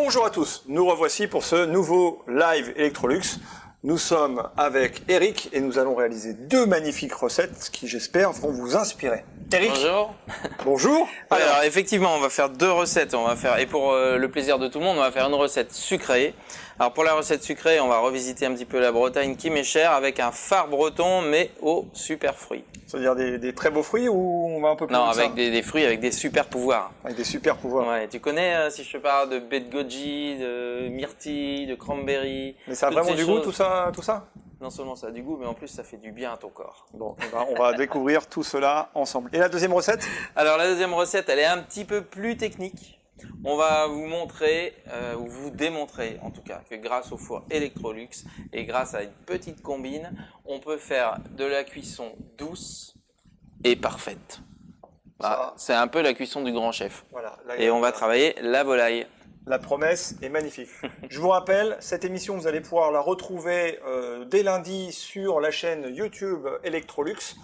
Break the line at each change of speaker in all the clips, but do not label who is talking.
Bonjour à tous, nous revoici pour ce nouveau live Electrolux. Nous sommes avec Eric et nous allons réaliser deux magnifiques recettes qui, j'espère, vont vous inspirer. Eric.
Bonjour.
Bonjour.
Alors effectivement, on va faire deux recettes. Et pour le plaisir de tout le monde, on va faire une recette sucrée. Alors pour la recette sucrée, on va revisiter un petit peu la Bretagne qui m'est chère avec un phare breton mais aux super fruits.
C'est-à-dire des très beaux fruits ou on va un peu plus
Non,
loin que
avec
ça
des fruits avec des super pouvoirs.
Avec des super pouvoirs.
Ouais, tu connais si je te parle de baie de goji, de myrtille, de cranberry.
Mais ça a vraiment du goût tout ça
Non seulement ça a du goût, mais en plus ça fait du bien à ton corps.
Bon, on va découvrir tout cela ensemble. Et la deuxième recette?
Alors la deuxième recette, elle est un petit peu plus technique. On va vous montrer, ou vous démontrer en tout cas, que grâce au four Electrolux et grâce à une petite combine, on peut faire de la cuisson douce et parfaite. Voilà, c'est un peu la cuisson du grand chef.
Voilà, là,
et on va travailler la volaille.
La promesse est magnifique. Je vous rappelle, cette émission, vous allez pouvoir la retrouver dès lundi sur la chaîne YouTube Electrolux.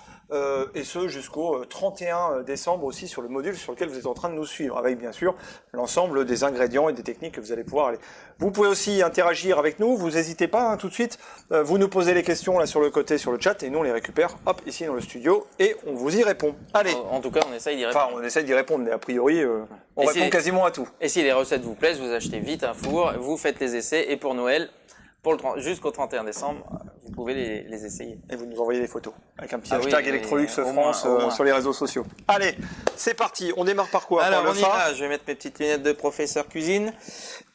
Et ce jusqu'au 31 décembre aussi sur le module sur lequel vous êtes en train de nous suivre, avec bien sûr l'ensemble des ingrédients et des techniques que vous allez pouvoir aller. Vous pouvez aussi interagir avec nous, vous n'hésitez pas hein, tout de suite, vous nous posez les questions là sur le côté, sur le chat, et nous on les récupère, hop, ici dans le studio, et on vous y répond. Allez.
En tout cas, on essaye d'y répondre.
Enfin, on essaye d'y répondre, mais a priori, on répond quasiment à tout.
Et si les recettes vous plaisent, vous achetez vite un four, vous faites les essais, et pour Noël, jusqu'au 31 décembre, vous pouvez les essayer.
Et vous nous envoyez des photos avec un petit hashtag Electrolux France sur les réseaux sociaux. Allez, c'est parti. On démarre par quoi?
Alors,
par le phare.
je vais mettre mes petites lunettes de professeur cuisine.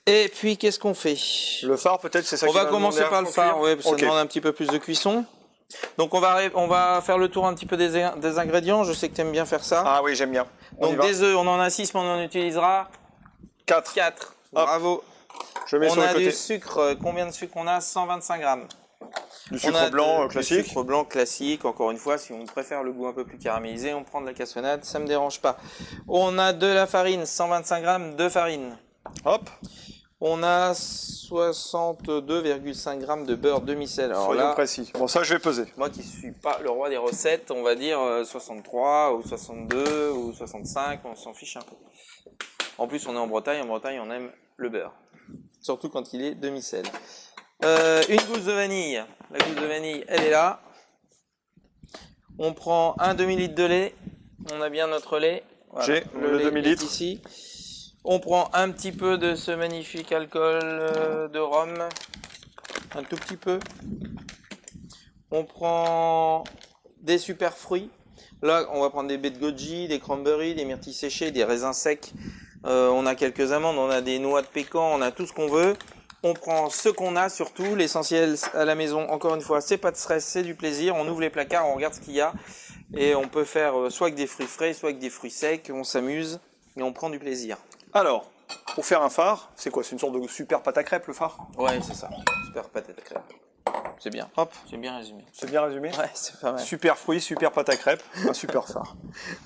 Et puis, qu'est-ce qu'on fait?
Le phare, peut-être, c'est ça
On va commencer par le phare, ouais, parce que ça demande un petit peu plus de cuisson. Donc, on va faire le tour un petit peu des ingrédients. Je sais que tu aimes bien faire ça.
Ah oui, j'aime bien.
Donc, des œufs, on en a 6, mais on en utilisera 4. Bravo.
Je mets sur le côté.
On a du sucre. Combien de sucre on a? 125 grammes.
Du sucre blanc classique.
Du sucre blanc classique. Encore une fois, si on préfère le goût un peu plus caramélisé, on prend de la cassonade, ça me dérange pas. On a de la farine, 125 grammes de farine.
Hop.
On a 62,5 grammes de beurre demi-sel. Alors
soyons
là,
précis. Bon, ça, je vais peser.
moi qui suis pas le roi des recettes, on va dire 63 ou 62 ou 65, on s'en fiche un peu. En plus, on est en Bretagne. En Bretagne, on aime le beurre. Surtout quand il est demi-sel. Une gousse de vanille. La gousse de vanille, elle est là. On prend un demi-litre de lait. On a bien notre lait. Voilà.
J'ai le demi-litre
ici. On prend un petit peu de ce magnifique alcool de rhum. Un tout petit peu. On prend des super fruits. Là, on va prendre des baies de goji, des cranberries, des myrtilles séchées, des raisins secs. On a quelques amandes, on a des noix de pécan, on a tout ce qu'on veut. On prend ce qu'on a surtout, l'essentiel à la maison. Encore une fois, c'est pas de stress, c'est du plaisir. On ouvre les placards, on regarde ce qu'il y a. Et on peut faire soit avec des fruits frais, soit avec des fruits secs. On s'amuse et on prend du plaisir.
Alors, pour faire un phare, c'est quoi? C'est une sorte de super pâte à crêpes, le phare?
Ouais, c'est ça. Super pâte à crêpes. C'est bien.
Hop.
C'est bien résumé.
C'est bien résumé?
Ouais, c'est pas mal.
Super fruits, super pâte à crêpes, un super phare.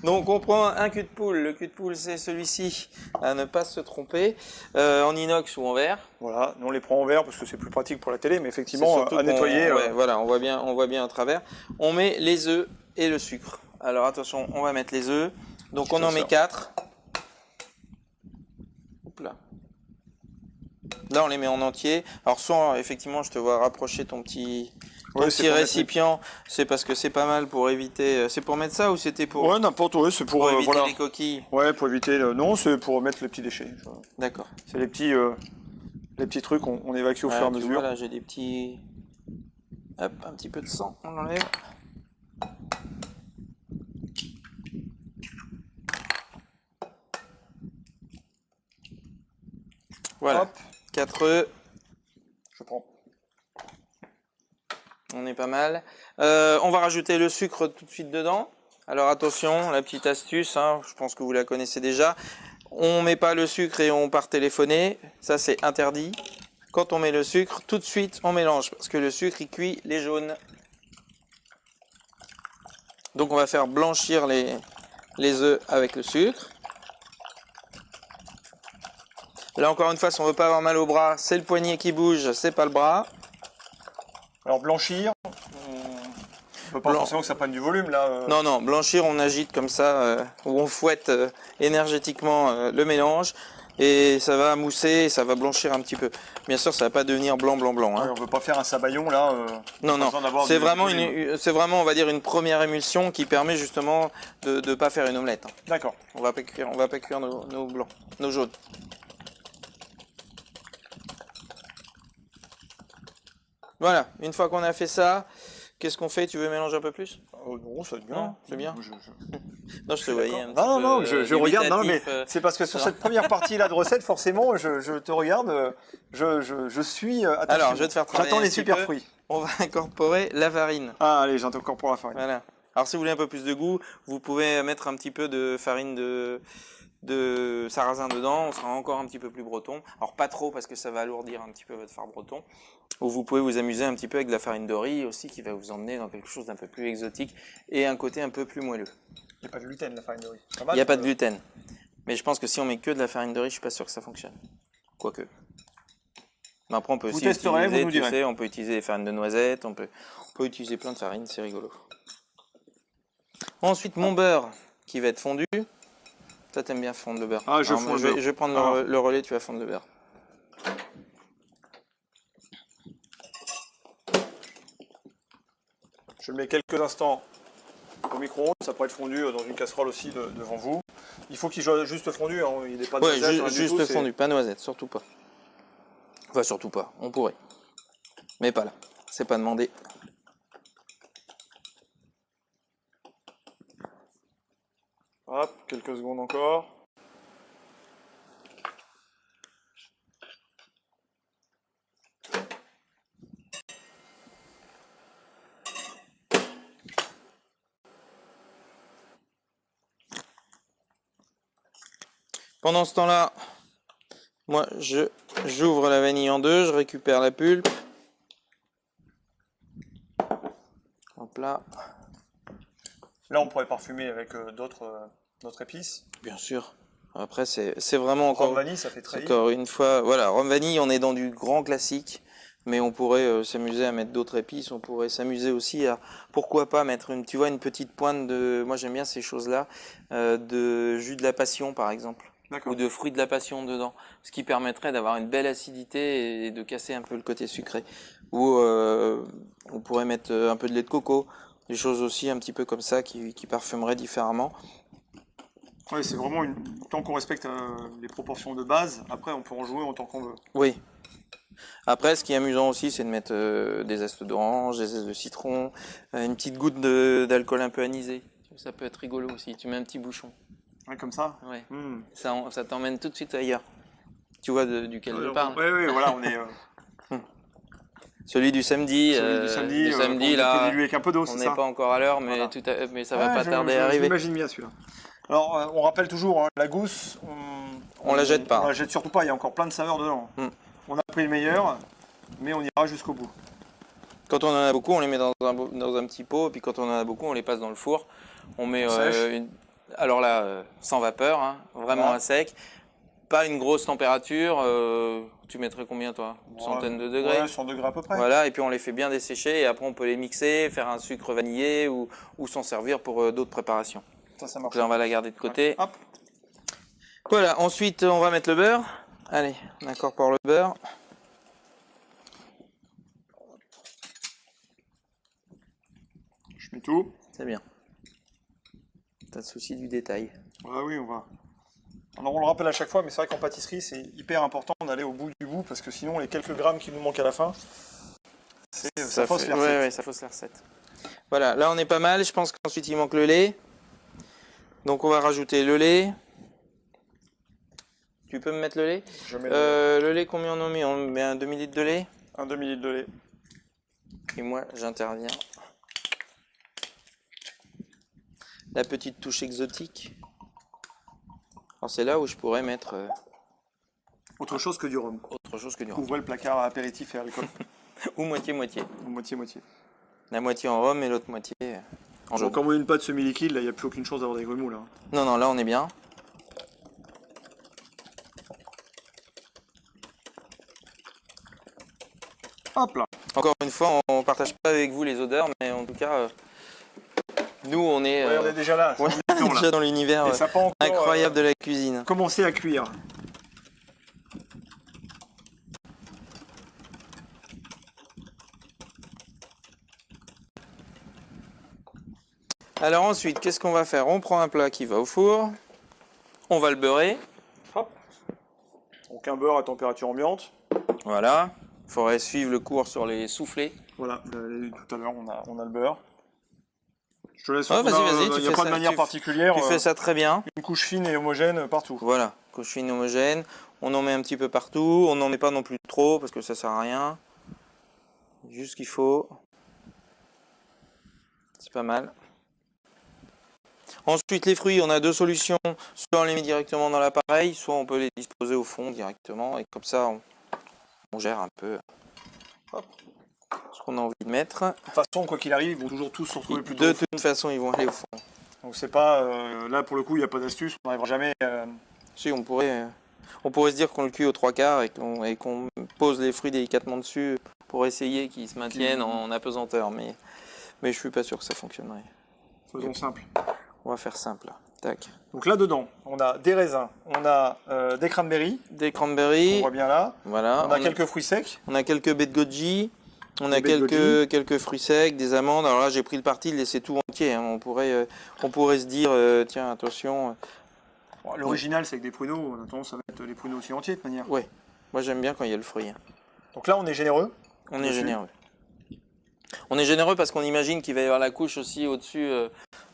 Donc on prend un cul de poule. Le cul de poule, c'est celui-ci, à ne pas se tromper, en inox ou en verre.
Voilà, nous on les prend en verre parce que c'est plus pratique pour la télé, mais effectivement à nettoyer.
Ouais, voilà, on voit bien à travers. On met les œufs et le sucre. Alors attention, on va mettre les œufs. Donc on en met 4. Hop là. Là, on les met en entier. Alors, soit, effectivement, je te vois rapprocher ton petit récipient. C'est parce que c'est pas mal pour éviter... C'est pour mettre ça ou c'était pour...
Ouais, n'importe, ouais, c'est pour
éviter
voilà.
les coquilles.
Ouais, pour éviter... Non, c'est pour mettre les petits déchets.
D'accord.
C'est les petits trucs, on évacue au fur et à mesure.
Voilà, j'ai des petits... Hop, un petit peu de sang, on l'enlève. Voilà. Hop. 4 œufs.
Je prends.
On est pas mal. On va rajouter le sucre tout de suite dedans. Alors attention, la petite astuce, hein, je pense que vous la connaissez déjà. On met pas le sucre et on part téléphoner. Ça, c'est interdit. Quand on met le sucre, tout de suite, on mélange. Parce que le sucre, il cuit les jaunes. Donc, on va faire blanchir les œufs avec le sucre. Là, encore une fois, si on veut pas avoir mal au bras, c'est le poignet qui bouge, c'est pas le bras.
Alors, blanchir, on peut pas forcément que ça prenne du volume, là.
Non, non, blanchir, on agite comme ça, ou on fouette énergétiquement le mélange. Et ça va mousser, ça va blanchir un petit peu. Bien sûr, ça va pas devenir blanc.
Ouais,
Hein.
on veut pas faire un sabayon là.
Non,
pas besoin d'avoir
c'est
du-
vraiment,
du-
c'est vraiment, on va dire, une première émulsion qui permet justement de ne pas faire une omelette. Hein.
D'accord.
On va pas cuire nos blancs, nos jaunes. Voilà, une fois qu'on a fait ça, qu'est-ce qu'on fait? Tu veux mélanger un peu plus?
Non, ça va être bien.
Non, c'est bien.
Je-
Non, je te voyais un petit
Non,
peu,
je regarde. Non, mais
dubitatif,
c'est parce que sur
non.
cette première partie là de recette, forcément, je te regarde. Je suis. Attention.
Alors, je vais te faire travailler
J'attends
un
les
petit
super
peu.
fruits.
On va incorporer la farine.
Ah, allez, j'attends encore pour la farine.
Voilà. Alors, si vous voulez un peu plus de goût, vous pouvez mettre un petit peu de farine de sarrasin dedans. On sera encore un petit peu plus breton. Alors, pas trop parce que ça va alourdir un petit peu votre phare breton. Ou vous pouvez vous amuser un petit peu avec de la farine de riz aussi qui va vous emmener dans quelque chose d'un peu plus exotique et un côté un peu plus moelleux.
Il n'y a pas de gluten, la farine de riz.
Il n'y a pas de gluten. Mais je pense que si on met que de la farine de riz, je suis pas sûr que ça fonctionne. Quoique. Mais après, on peut
Vous
aussi
testerez,
utiliser,
vous nous direz.
tu sais, on peut utiliser des farines de noisettes, on peut utiliser plein de farines, c'est rigolo. Ensuite, mon beurre qui va être fondu. Toi, t'aimes bien fondre le beurre.
Ah, je
Alors,
fonds
moi,
le
je
beurre.
vais prendre
Ah.
le relais, tu vas fondre le beurre.
Je le mets quelques instants au micro-ondes. Ça pourrait être fondu dans une casserole aussi devant vous. Il faut qu'il soit juste fondu. Hein. Il n'est pas de
Ouais,
noisette, rien du
juste
tout, c'est-
fondu, pas noisette, surtout pas. Enfin, surtout pas, on pourrait. Mais pas là, c'est pas demandé.
Hop, quelques secondes encore.
Pendant ce temps-là, moi, j'ouvre la vanille en deux, je récupère la pulpe. Hop là,
Là, on pourrait parfumer avec d'autres épices.
bien sûr. Après, c'est vraiment
Rhum
encore,
vanille, ça fait très.
encore une fois, voilà, rhum vanille, on est dans du grand classique, mais on pourrait s'amuser à mettre d'autres épices. On pourrait s'amuser aussi à, pourquoi pas mettre tu vois, une petite pointe de, moi j'aime bien ces choses-là, de jus de la passion par exemple.
D'accord.
Ou de fruits de la passion dedans, ce qui permettrait d'avoir une belle acidité et de casser un peu le côté sucré. Ou on pourrait mettre un peu de lait de coco, des choses aussi un petit peu comme ça qui parfumeraient différemment.
Oui, c'est vraiment tant qu'on respecte les proportions de base, après on peut en jouer autant qu'on veut.
Oui. Après, ce qui est amusant aussi, c'est de mettre des zestes d'orange, des zestes de citron, une petite goutte d'alcool un peu anisé. Ça peut être rigolo aussi. Tu mets un petit bouchon.
Ouais, comme ça.
Ouais.
Hmm.
Ça t'emmène tout de suite ailleurs. Tu vois duquel je parle.
Oui, voilà, on est.
Celui du samedi.
Celui du samedi, on
là.
peut diluer avec un peu d'eau,
On
c'est
n'est
ça.
pas encore à l'heure, mais,
Voilà.
mais ça va pas tarder à arriver.
J'imagine bien celui-là. Alors, on rappelle toujours, hein, la gousse,
On la jette pas.
On la jette surtout pas, il y a encore plein de saveurs dedans.
Mm.
On a pris le meilleur, mais on ira jusqu'au bout.
Quand on en a beaucoup, on les met dans un petit pot, et puis quand on en a beaucoup, on les passe dans le four. On met
Sèche.
alors là, sans vapeur, hein, vraiment
Voilà.
à sec. Pas une grosse température. Tu mettrais combien toi? Une centaine de degrés?
Ouais, 100 degrés à peu près.
Voilà, et puis on les fait bien dessécher, et après on peut les mixer, faire un sucre vanillé ou s'en servir pour d'autres préparations.
Ça
Donc
marche.
là, on va la garder de côté.
Hop.
Voilà, ensuite on va mettre le beurre. Allez, on incorpore le beurre.
Je mets tout.
C'est bien. T'as le souci du détail.
Ah oui, on va. Alors on le rappelle à chaque fois, mais c'est vrai qu'en pâtisserie, c'est hyper important d'aller au bout du bout, parce que sinon, les quelques grammes qui nous manquent à la fin, ça fausse les recettes.
Ouais, ça fausse la recette. Voilà, là on est pas mal. Je pense qu'ensuite il manque le lait. Donc on va rajouter le lait. Tu peux me mettre le lait?
Je mets
Le lait, combien on en met? On met un demi-litre de lait.
un demi-litre de lait.
Et moi, j'interviens. La petite touche exotique. Alors c'est là où je pourrais mettre
Autre chose que du rhum.
autre chose que du rhum.
Ouvrez le placard à apéritif et alcool.
Ou moitié-moitié.
Moitié-moitié.
La moitié en rhum et l'autre moitié en jaune.
Comme on a une pâte semi-liquide, là, il n'y a plus aucune chance d'avoir des grumeaux, là.
Non, là on est bien.
Hop là.
Encore une fois, on partage pas avec vous les odeurs, mais en tout cas, nous on est,
Ouais, on est déjà là.
on est
là.
déjà dans l'univers
Et ça n'a pas encore
incroyable de la cuisine.
commencé à cuire.
Alors ensuite, qu'est-ce qu'on va faire? On prend un plat qui va au four. On va le beurrer.
Hop. Donc un beurre à température ambiante.
Voilà. Il faudrait suivre le cours sur les soufflets.
Voilà, tout à l'heure on a le beurre. Je te laisse.
Oh, vas-y,
il n'y a pas de manière particulière.
Tu fais ça très bien.
Une couche fine et homogène partout.
Voilà, couche fine homogène. On en met un petit peu partout. On n'en met pas non plus trop parce que ça sert à rien. Juste ce qu'il faut. C'est pas mal. Ensuite, les fruits, on a deux solutions. Soit on les met directement dans l'appareil, soit on peut les disposer au fond directement. Et comme ça, on gère un peu ce qu'on a envie de mettre.
De toute façon, quoi qu'il arrive, ils vont toujours tous se retrouver plus tôt.
De toute façon, ils vont aller au fond.
Donc c'est pas... là, pour le coup, il n'y a pas d'astuce. On n'arrivera jamais...
Si, on pourrait se dire qu'on le cuit aux trois quarts et qu'on pose les fruits délicatement dessus pour essayer qu'ils se maintiennent en apesanteur. Mais je suis pas sûr que ça fonctionnerait.
Faisons simple.
On va faire simple. Tac.
Donc là-dedans, on a des raisins, on a des cranberries.
Des cranberries.
On voit bien là.
Voilà.
On a quelques fruits secs.
On a quelques baies de goji. On a quelques fruits secs, des amandes. Alors là, j'ai pris le parti de laisser tout entier. Hein. On pourrait se dire, tiens, attention.
Bon, l'original, c'est avec des pruneaux. On a tendance à mettre les pruneaux aussi entiers de toute manière.
Ouais. Moi, j'aime bien quand il y a le fruit. Hein.
Donc là, on est généreux.
On est généreux. On est généreux parce qu'on imagine qu'il va y avoir la couche aussi au-dessus,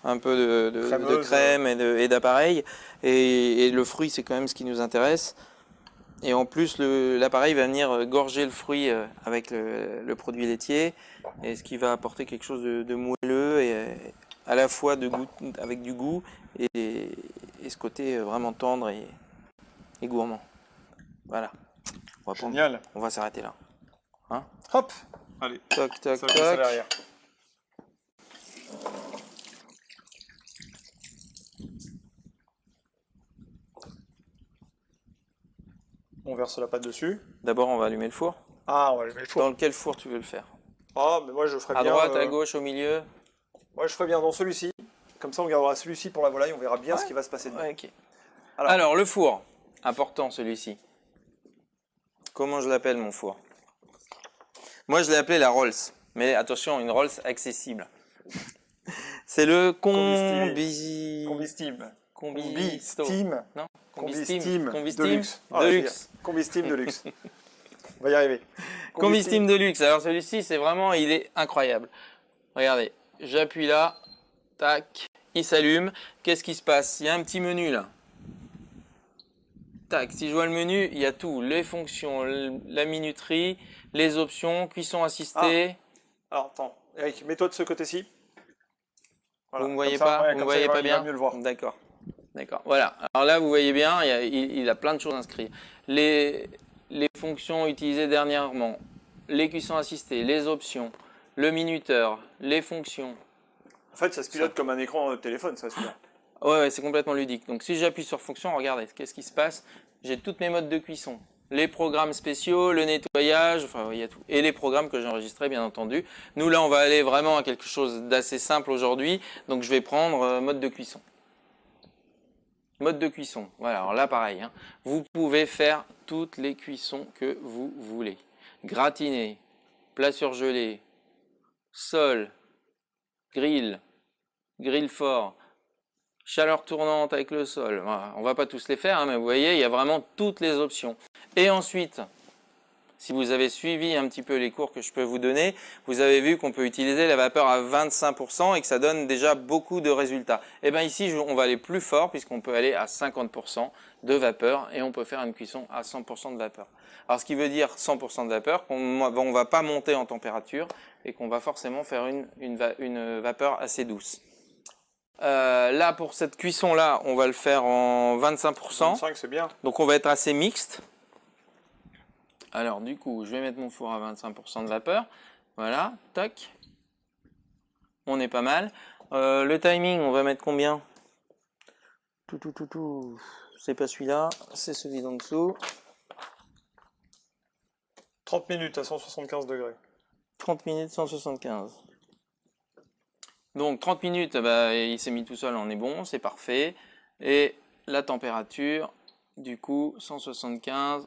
un peu de crème et d'appareil. Et le fruit, c'est quand même ce qui nous intéresse. Et en plus, l'appareil va venir gorger le fruit avec le produit laitier, et ce qui va apporter quelque chose de moelleux et à la fois avec du goût et ce côté vraiment tendre et gourmand. Voilà.
Génial.
On va s'arrêter là. Hein?
Hop. Allez.
Toc, toc,
ça
toc.
va derrière. On verse la pâte dessus.
D'abord, on va allumer le four.
Ah, on va allumer le four.
Dans quel four tu veux le faire?
Ah, mais moi je ferais bien...
À droite, à gauche, au milieu?
Moi je ferais bien dans celui-ci. Comme ça on gardera celui-ci pour la volaille, on verra bien ce qui va se passer dedans.
Ouais, ok. Alors, le four. Important celui-ci. Comment je l'appelle mon four? Moi je l'ai appelé la Rolls. Mais attention, une Rolls accessible. C'est le
Combi-Steam.
Non,
Combi-Steam
de
luxe. Combi-Steam de luxe. On va y arriver.
Combi-Steam de luxe. Alors celui-ci, c'est vraiment, il est incroyable. Regardez, j'appuie là, tac, il s'allume. Qu'est-ce qui se passe? Il y a un petit menu là. Tac, si je vois le menu, il y a tout. Les fonctions, la minuterie, les options, cuisson assistée.
Ah. Alors attends, Eric, mets-toi de ce côté-ci.
Voilà, vous ne me voyez pas? Vous ne voyez pas bien?
Mieux le voir.
D'accord. D'accord. Voilà. Alors là, vous voyez bien, il a plein de choses inscrites. Les fonctions utilisées dernièrement, les cuissons assistées, les options, le minuteur, les fonctions.
En fait, ça se pilote comme un écran de téléphone, ça, celui-là.
Ouais, c'est complètement ludique. Donc si j'appuie sur fonction, regardez, qu'est-ce qui se passe? J'ai toutes mes modes de cuisson. Les programmes spéciaux, le nettoyage, enfin il y a tout. Et les programmes que j'ai enregistrés, bien entendu. Nous là, on va aller vraiment à quelque chose d'assez simple aujourd'hui. Donc je vais prendre mode de cuisson. Mode de cuisson. Voilà, alors là pareil. Hein. Vous pouvez faire toutes les cuissons que vous voulez. Gratiner, plat surgelé, sol, grill fort, chaleur tournante avec le sol. Voilà. On va pas tous les faire, hein, mais vous voyez, il y a vraiment toutes les options. Et ensuite, si vous avez suivi un petit peu les cours que je peux vous donner, vous avez vu qu'on peut utiliser la vapeur à 25% et que ça donne déjà beaucoup de résultats. Et bien ici, on va aller plus fort puisqu'on peut aller à 50% de vapeur et on peut faire une cuisson à 100% de vapeur. Alors ce qui veut dire 100% de vapeur, qu'on ne va pas monter en température et qu'on va forcément faire une vapeur assez douce. Là, pour cette cuisson-là, on va le faire en 25%.
25, c'est bien.
Donc, on va être assez mixte. Alors, du coup, je vais mettre mon four à 25% de vapeur. Voilà, tac. On est pas mal. Le timing, on va mettre combien? C'est pas celui-là, c'est celui d'en dessous.
30 minutes à 175 degrés.
30 minutes, 175. Donc 30 minutes, bah, il s'est mis tout seul, on est bon, c'est parfait. Et la température, du coup, 175.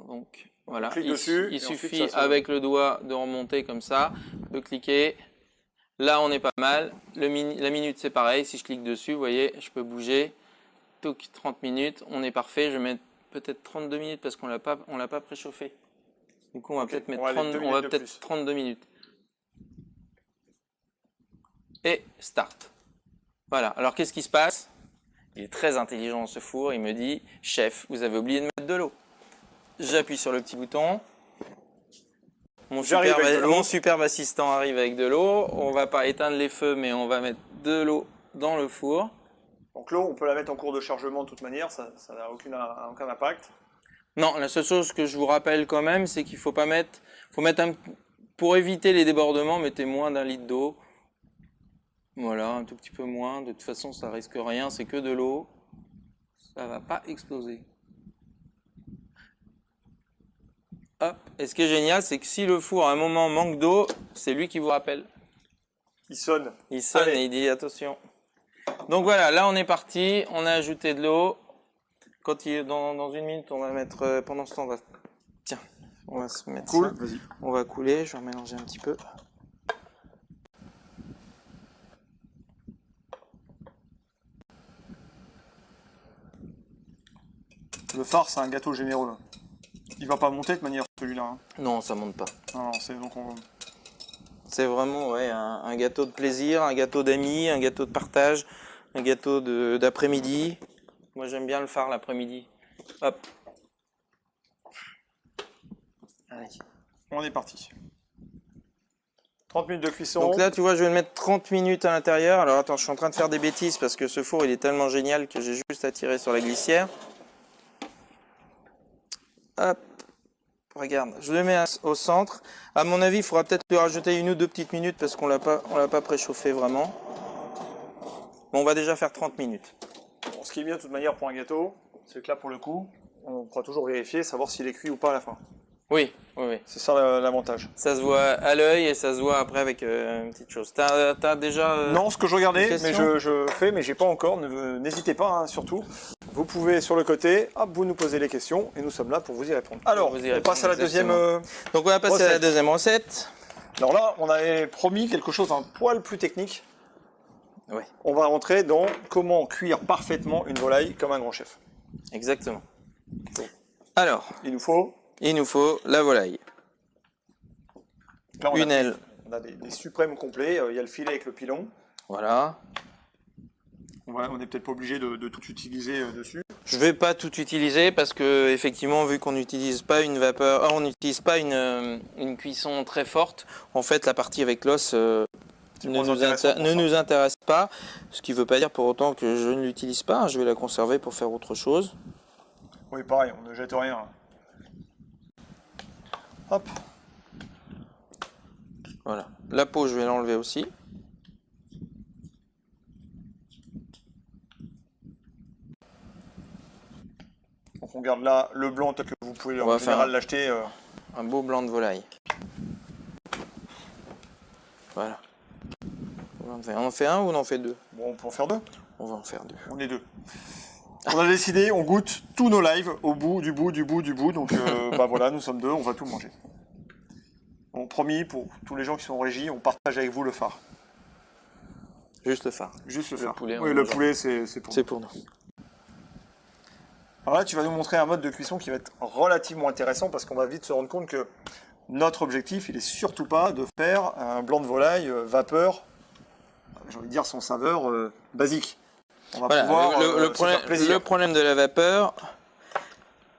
Donc voilà,
il suffit
avec le doigt de remonter comme ça, de cliquer. Là, on est pas mal. La minute, c'est pareil. Si je clique dessus, vous voyez, je peux bouger. Toc, 30 minutes. On est parfait. Je vais mettre peut-être 32 minutes parce qu'on l'a pas préchauffé. Du coup, on va peut-être mettre 32 minutes. Et start. Voilà. Alors, qu'est-ce qui se passe? Il est très intelligent ce four. Il me dit, chef, vous avez oublié de mettre de l'eau. J'appuie sur le petit bouton. Mon superbe assistant arrive avec de l'eau. On va pas éteindre les feux, mais on va mettre de l'eau dans le four.
Donc l'eau, on peut la mettre en cours de chargement de toute manière, ça n'a aucun impact.
Non, la seule chose que je vous rappelle quand même, c'est qu'il faut pas mettre, pour éviter les débordements, mettez moins d'1 litre d'eau. Voilà, un tout petit peu moins. De toute façon, ça risque rien, c'est que de l'eau. Ça va pas exploser. Hop. Et ce qui est génial, c'est que si le four à un moment manque d'eau, c'est lui qui vous rappelle.
Il sonne.
Il sonne et il dit attention. Donc voilà, là on est parti, on a ajouté de l'eau. Dans 1 minute, on va mettre, pendant ce temps, on va se mettre
cool.
Ça. On va couler, je vais mélanger un petit peu.
Le phare, c'est un gâteau généreux. Il va pas monter de manière celui-là. Hein.
Non, ça monte pas.
Non, c'est donc
C'est vraiment ouais, un gâteau de plaisir, un gâteau d'amis, un gâteau de partage, un gâteau d'après-midi. Moi j'aime bien le phare l'après-midi. Hop. Allez.
On est parti. 30 minutes de cuisson.
Donc là, tu vois, je vais le mettre 30 minutes à l'intérieur. Alors attends, je suis en train de faire des bêtises parce que ce four, il est tellement génial que j'ai juste à tirer sur la glissière. Hop. Regarde, je le mets au centre. À mon avis, il faudra peut-être lui rajouter 1 ou 2 petites minutes parce qu'on l'a pas préchauffé vraiment. Bon, on va déjà faire 30 minutes.
Bon, ce qui est bien de toute manière pour un gâteau, c'est que là, pour le coup, on pourra toujours vérifier, savoir s'il est cuit ou pas à la fin.
Oui.
C'est ça l'avantage.
Ça se voit à l'œil et ça se voit après avec une petite chose. T'as déjà
non, ce que je regardais, mais je fais, mais j'ai pas encore. N'hésitez pas, hein, surtout. Vous pouvez sur le côté, hop, vous nous posez les questions et nous sommes là pour vous y répondre. Alors, on passe à la deuxième.
Donc on va passer à la deuxième recette.
Alors là, on avait promis quelque chose un poil plus technique.
Oui.
On va rentrer dans comment cuire parfaitement une volaille comme un grand chef.
Exactement. Alors,
il nous faut
la volaille.
Là,
une aile.
On a des suprêmes complets. Il y a le filet avec le pilon.
Voilà.
On n'est peut-être pas obligé de tout utiliser dessus.
Je vais pas tout utiliser parce que effectivement, vu qu'on n'utilise pas une vapeur, on n'utilise pas une cuisson très forte. En fait, la partie avec l'os ne nous intéresse pas. Ce qui ne veut pas dire pour autant que je ne l'utilise pas. Je vais la conserver pour faire autre chose.
Oui, pareil, on ne jette rien. Hop.
Voilà. La peau, je vais l'enlever aussi.
Donc on garde là le blanc tel que vous pouvez en général l'acheter.
Un beau blanc de volaille. Voilà. On en fait un ou on en fait deux?
Bon, on peut en faire deux.
On va en faire deux.
On est deux. On a décidé, on goûte tous nos lives au bout du bout. Donc bah voilà, nous sommes deux, on va tout manger. Bon, promis, pour tous les gens qui sont en régie, on partage avec vous le phare.
Juste le phare.
Juste le phare.
Poulet,
oui, le poulet, c'est pour nous.
C'est pour nous.
Alors là, tu vas nous montrer un mode de cuisson qui va être relativement intéressant parce qu'on va vite se rendre compte que notre objectif, il est surtout pas de faire un blanc de volaille vapeur, j'ai envie de dire son saveur basique. On va pouvoir
le problème de la vapeur,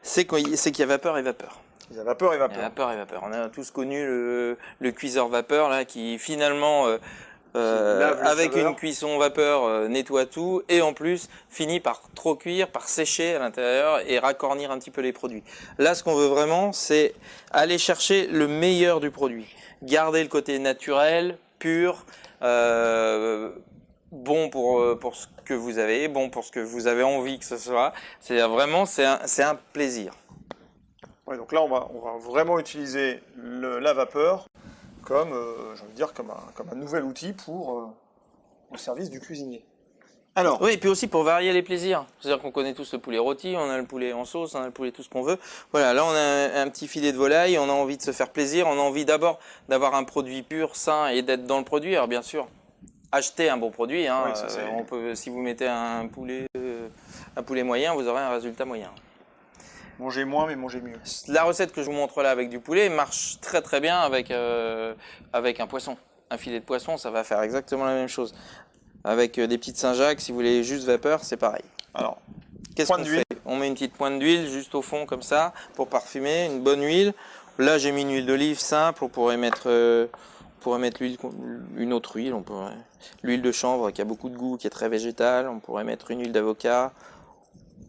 c'est qu'il y a vapeur et vapeur.
Il y a vapeur et vapeur.
Il y a vapeur et vapeur. On a tous connu le cuiseur vapeur là, qui finalement, avec une cuisson vapeur, nettoie tout et en plus finit par trop cuire, par sécher à l'intérieur et racornir un petit peu les produits. Là, ce qu'on veut vraiment, c'est aller chercher le meilleur du produit. Garder le côté naturel, pur, bon pour ce que vous avez, bon pour ce que vous avez envie que ce soit. C'est-à-dire vraiment, c'est un plaisir.
Ouais, donc là, on va vraiment utiliser la vapeur comme, j'ai envie de dire, comme un nouvel outil au service du cuisinier. Alors,
Oui, et puis aussi pour varier les plaisirs. C'est-à-dire qu'on connaît tous le poulet rôti, on a le poulet en sauce, on a le poulet tout ce qu'on veut. Voilà, là on a un petit filet de volaille, on a envie de se faire plaisir, on a envie d'abord d'avoir un produit pur, sain et d'être dans le produit. Alors bien sûr, achetez un bon produit. Hein.
Oui, ça, c'est-
On peut, si vous mettez un poulet moyen, vous aurez un résultat moyen.
mangez moins, mais mangez mieux.
La recette que je vous montre là avec du poulet marche très très bien avec un poisson. Un filet de poisson, ça va faire exactement la même chose. Avec des petites Saint-Jacques, si vous voulez juste vapeur, c'est pareil.
Alors,
Qu'est-ce
pointe
qu'on
d'huile.
fait? On met une petite pointe d'huile juste au fond comme ça pour parfumer, une bonne huile. Là, j'ai mis une huile d'olive simple. On pourrait mettre l'huile, une autre huile. L'huile de chanvre qui a beaucoup de goût, qui est très végétale. On pourrait mettre une huile d'avocat.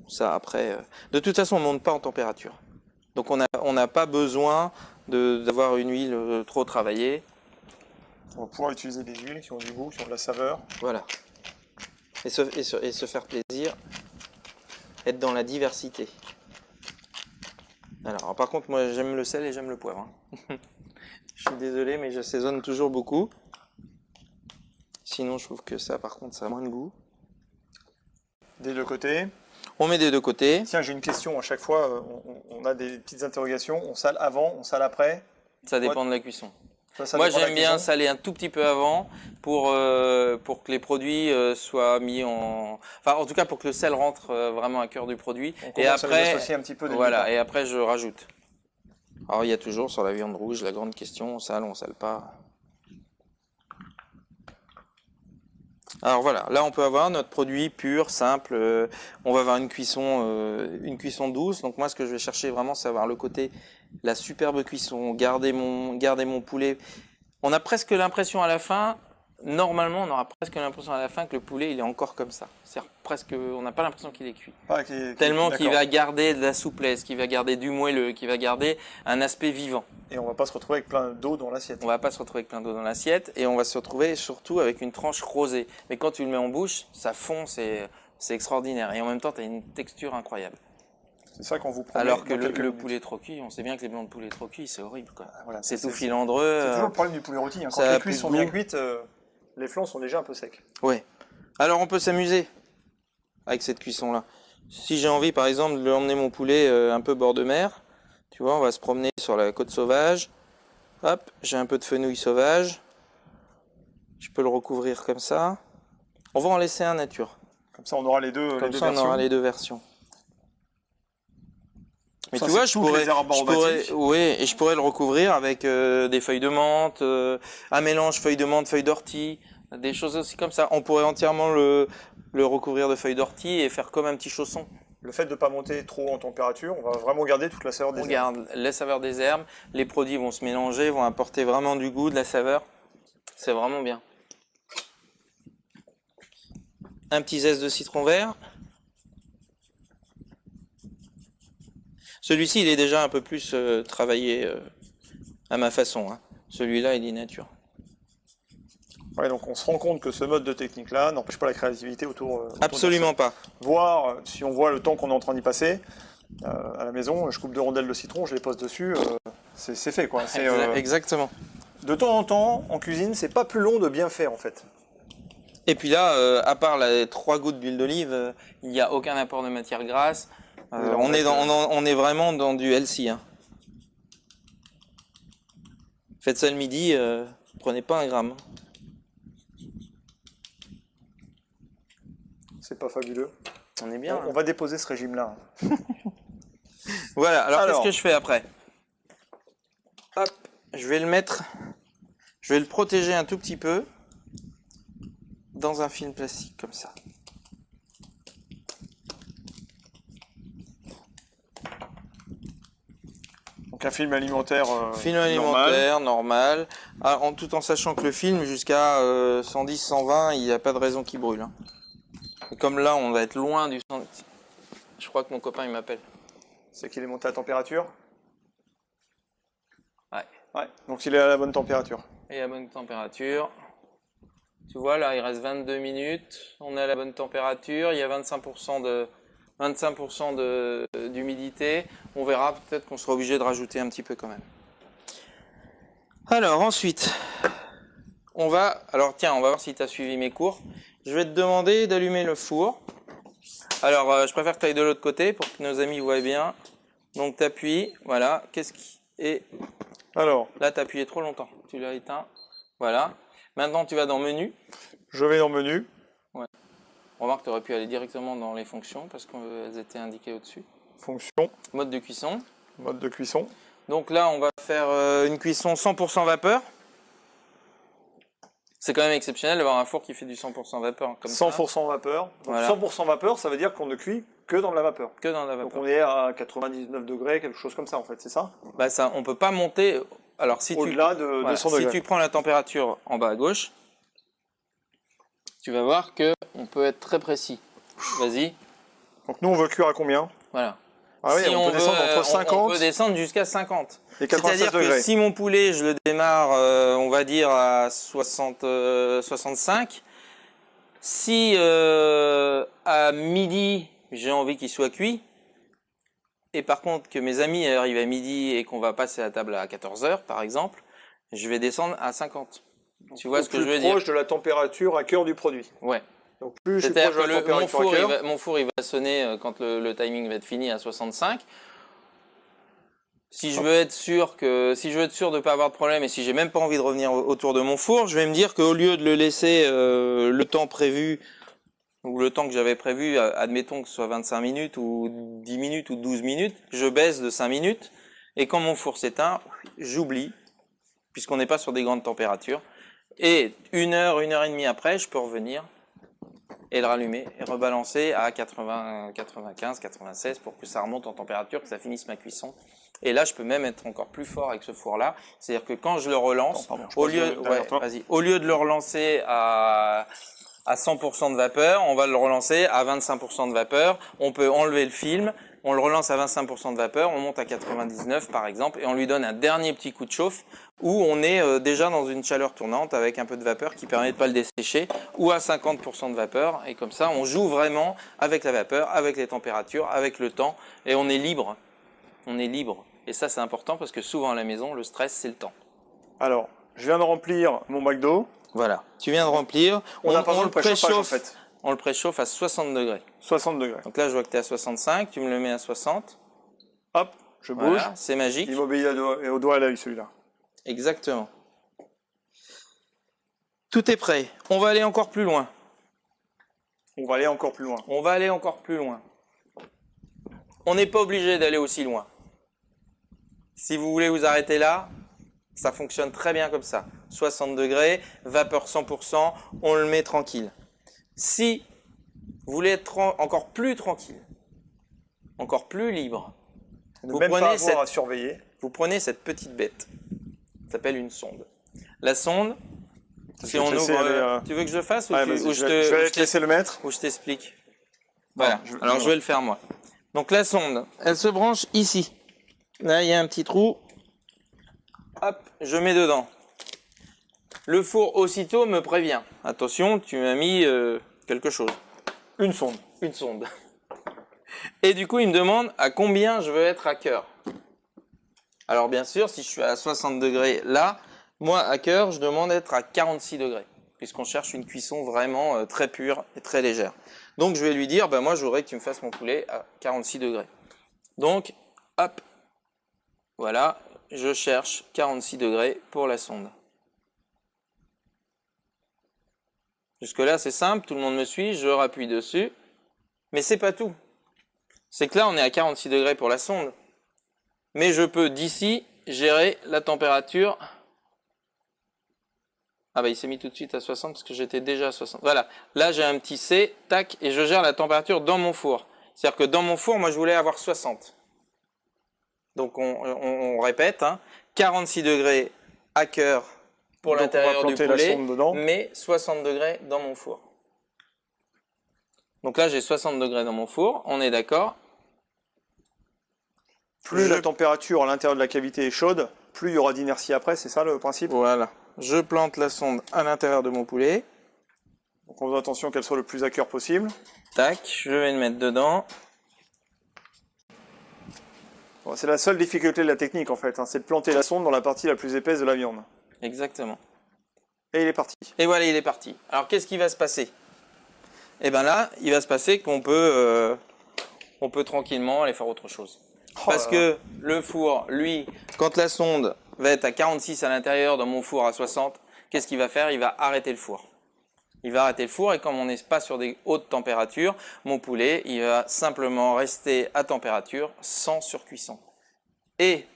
Ça après. De toute façon, on ne monte pas en température. Donc on n'a pas besoin d'avoir une huile trop travaillée.
On va pouvoir utiliser des huiles qui ont du goût, qui ont de la saveur.
Voilà. Et se faire plaisir. Être dans la diversité. Alors, par contre, moi, j'aime le sel et j'aime le poivre. Hein. Je suis désolé, mais j'assaisonne toujours beaucoup. Sinon, je trouve que ça, par contre, ça a moins de goût.
Des deux côtés.
On met des deux côtés.
Tiens, j'ai une question. À chaque fois, on a des petites interrogations. On sale avant, on sale après.
Ça dépend de la cuisson.
Ça
Moi,
dépend de la
j'aime bien
cuisson.
saler un tout petit peu avant pour que les produits soient mis en... Enfin, en tout cas, pour que le sel rentre vraiment à cœur du produit.
On
Et
commence à les
après,
associer un petit peu dès le
voilà,
départ.
et après, je rajoute. Alors, il y a toujours sur la viande rouge la grande question, on sale pas. Alors voilà, là on peut avoir notre produit pur, simple. On va avoir une cuisson douce. Donc moi, ce que je vais chercher vraiment, c'est avoir le côté, la superbe cuisson, garder mon poulet. On a presque l'impression à la fin, normalement, on aura presque l'impression à la fin que le poulet, il est encore comme ça. C'est-à-dire presque, on n'a pas l'impression qu'il est cuit. Tellement qu'il va garder de la souplesse, qu'il va garder du moelleux, qu'il va garder un aspect vivant.
Et on va pas se retrouver avec plein d'eau dans l'assiette.
On va pas se retrouver avec plein d'eau dans l'assiette et on va se retrouver surtout avec une tranche rosée. Mais quand tu le mets en bouche, ça fond, c'est extraordinaire. Et en même temps, tu as une texture incroyable.
C'est ça qu'on vous promet.
Alors que
dans quelques
le
minutes.
poulet trop cuit, on sait bien que les blancs de poulet trop cuits, c'est horrible, quoi.
Voilà,
C'est
ça,
tout filandreux.
C'est toujours le problème du poulet rôti. Hein. Quand
ça a
les
plus
cuisses
de
sont bien
goût.
cuites, les flancs sont déjà un peu secs.
Ouais. Alors on peut s'amuser avec cette cuisson-là. Si j'ai envie, par exemple, de emmener mon poulet un peu bord de mer, tu vois, on va se promener sur la côte sauvage. Hop, j'ai un peu de fenouil sauvage. Je peux le recouvrir comme ça. On va en laisser un nature.
Comme ça, on aura les deux,
Comme
les deux
ça, on
versions.
aura les deux versions. Mais
Ça,
tu vois,
c'est toutes les herbes aromatiques.
et je pourrais le recouvrir avec des feuilles de menthe, un mélange feuilles de menthe, feuilles d'ortie, des choses aussi comme ça. On pourrait entièrement le recouvrir de feuilles d'ortie et faire comme un petit chausson.
Le fait de ne pas monter trop en température, on va vraiment garder toute la saveur des
On
herbes.
garde la saveur des herbes, les produits vont se mélanger, vont apporter vraiment du goût, de la saveur. C'est vraiment bien. Un petit zeste de citron vert. Celui-ci, il est déjà un peu plus travaillé à ma façon. Hein. Celui-là, il est nature.
Ouais, donc on se rend compte que ce mode de technique-là n'empêche pas la créativité autour de
Absolument pas.
ça. Voir, si on voit le temps qu'on est en train d'y passer, à la maison, je coupe 2 rondelles de citron, je les pose dessus, c'est fait quoi.
Exactement.
De temps en temps, en cuisine, c'est pas plus long de bien faire en fait.
Et puis là, à part les 3 gouttes d'huile d'olive, il n'y a aucun apport de matière grasse. On est vraiment dans du healthy. Hein. Faites ça le midi, prenez pas un gramme.
C'est pas fabuleux.
On est bien.
On va déposer ce régime-là.
Voilà, alors qu'est-ce que je fais après? Hop, je vais le protéger un tout petit peu dans un film plastique comme ça.
Donc un film alimentaire
Film alimentaire, normal, tout en sachant que le film, jusqu'à 110, 120, il n'y a pas de raison qu'il brûle. Hein. Et comme là, on va être loin du... Je crois que mon copain, il m'appelle.
C'est qu'il est monté à température.
Ouais.
Ouais, donc il est à la bonne température.
Et à bonne température. Tu vois, là, il reste 22 minutes. On est à la bonne température. Il y a 25% d'humidité. On verra, peut-être qu'on sera obligé de rajouter un petit peu quand même. Alors, ensuite, on va voir si tu as suivi mes cours. je vais te demander d'allumer le four. Alors, je préfère que tu ailles de l'autre côté pour que nos amis voient bien. Donc, tu appuies, voilà. Et
Alors,
là, tu as appuyé trop longtemps. Tu l'as éteint. Voilà. Maintenant, tu vas dans Menu.
je vais dans Menu.
Ouais. Remarque, tu aurais pu aller directement dans les fonctions parce qu'elles étaient indiquées au-dessus.
Fonction,
Mode de cuisson.
mode de cuisson.
Donc là, on va faire une cuisson 100% vapeur. C'est quand même exceptionnel d'avoir un four qui fait du 100% vapeur comme ça.
100% vapeur. Donc,
Voilà.
100% vapeur, ça veut dire qu'on ne cuit que dans de la vapeur.
Que dans la
Donc
vapeur.
on est à 99 degrés, quelque chose comme ça en fait, c'est ça?
Bah ça, on peut pas monter. Alors si
Au-delà de
voilà,
200
si
degrés.
tu prends la température en bas à gauche, tu vas voir que on peut être très précis. Vas-y.
Donc nous on veut cuire à combien?
Voilà.
Ah oui,
Si
on peut descendre entre 50
on peut descendre jusqu'à 50.
et 96
C'est-à-dire
degrés.
que si mon poulet, je le démarre, on va dire à 65, si à midi, j'ai envie qu'il soit cuit, et par contre que mes amis arrivent à midi et qu'on va passer à table à 14 h par exemple, je vais descendre à 50.
Donc,
Tu vois ce que je veux
plus
dire?
proche de la température à cœur du produit.
Ouais.
Donc plus je suis
C'est-à-dire
proche de
que
la
mon
température à
four,
cœur,
mon four, il va sonner quand le timing va être fini à 65. Si je veux être sûr de ne pas avoir de problème et si j'ai même pas envie de revenir autour de mon four, je vais me dire qu'au lieu de le laisser le temps prévu ou le temps que j'avais prévu, admettons que ce soit 25 minutes ou 10 minutes ou 12 minutes, je baisse de 5 minutes et quand mon four s'éteint, j'oublie puisqu'on n'est pas sur des grandes températures et une heure et demie après, je peux revenir et le rallumer et rebalancer à 80, 95, 96 pour que ça remonte en température, que ça finisse ma cuisson. Et là, je peux même être encore plus fort avec ce four-là. C'est-à-dire que quand je le relance, au lieu de le relancer à 100% de vapeur, on va le relancer à 25% de vapeur. On peut enlever le film, on le relance à 25% de vapeur, on monte à 99 par exemple, et on lui donne un dernier petit coup de chauffe où on est déjà dans une chaleur tournante avec un peu de vapeur qui permet de pas le dessécher, ou à 50% de vapeur. Et comme ça, on joue vraiment avec la vapeur, avec les températures, avec le temps, et on est libre. On est libre. Et ça, c'est important parce que souvent à la maison, le stress, c'est le temps.
Alors, je viens de remplir mon McDo.
Voilà. Tu viens de remplir.
On n'a pas besoin de préchauffage en fait.
On le préchauffe à 60 degrés.
60 degrés.
Donc là, je vois que tu es à 65. Tu me le mets à 60.
Hop, je bouge.
Voilà, c'est magique.
Il m'obéit au doigt à l'œil celui-là.
Exactement. Tout est prêt. On va aller encore plus loin.
On va aller encore plus loin.
On va aller encore plus loin. On n'est pas obligé d'aller aussi loin. Si vous voulez vous arrêter là, ça fonctionne très bien comme ça. 60 degrés, vapeur 100%, on le met tranquille. Si vous voulez être encore plus tranquille, encore plus libre,
vous
prenez cette petite bête. Ça s'appelle une sonde. La sonde, si on ouvre... Tu veux que je le fasse ou
je vais te laisser le mettre.
Ou je t'explique. Voilà, alors je vais le faire moi. Donc la sonde, elle se branche ici. Là, il y a un petit trou. Hop, je mets dedans. Le four aussitôt me prévient. Attention, tu m'as mis quelque chose.
Une sonde.
Une sonde. Et du coup, il me demande à combien je veux être à cœur. Alors bien sûr, si je suis à 60 degrés là, moi à cœur, je demande d'être à 46 degrés. Puisqu'on cherche une cuisson vraiment très pure et très légère. Donc je vais lui dire, moi je voudrais que tu me fasses mon poulet à 46 degrés. Donc, hop, voilà, je cherche 46 degrés pour la sonde. Jusque-là, c'est simple, tout le monde me suit, je rappuie dessus. Mais c'est pas tout. C'est que là, on est à 46 degrés pour la sonde. Mais je peux d'ici gérer la température. Ah bah il s'est mis tout de suite à 60 parce que j'étais déjà à 60. Voilà, là j'ai un petit C, tac, et je gère la température dans mon four. C'est-à-dire que dans mon four, moi je voulais avoir 60. Donc on répète, 46 degrés à cœur pour l'intérieur du poulet, mais 60 degrés dans mon four. Donc là j'ai 60 degrés dans mon four, on est d'accord.
Plus la température à l'intérieur de la cavité est chaude, plus il y aura d'inertie après, c'est ça le principe?
Voilà. Je plante la sonde à l'intérieur de mon poulet.
Donc on fait attention qu'elle soit le plus à cœur possible.
Tac, je vais le mettre dedans.
Bon, c'est la seule difficulté de la technique en fait, c'est de planter la sonde dans la partie la plus épaisse de la viande.
Exactement.
Et il est parti.
Et voilà, il est parti. Alors qu'est-ce qui va se passer? Et ben là, il va se passer qu'on peut, on peut tranquillement aller faire autre chose. Parce que le four, lui, quand la sonde va être à 46 à l'intérieur dans mon four à 60, qu'est-ce qu'il va faire? Il va arrêter le four. Il va arrêter le four et comme on n'est pas sur des hautes températures, mon poulet, il va simplement rester à température sans surcuisson. Et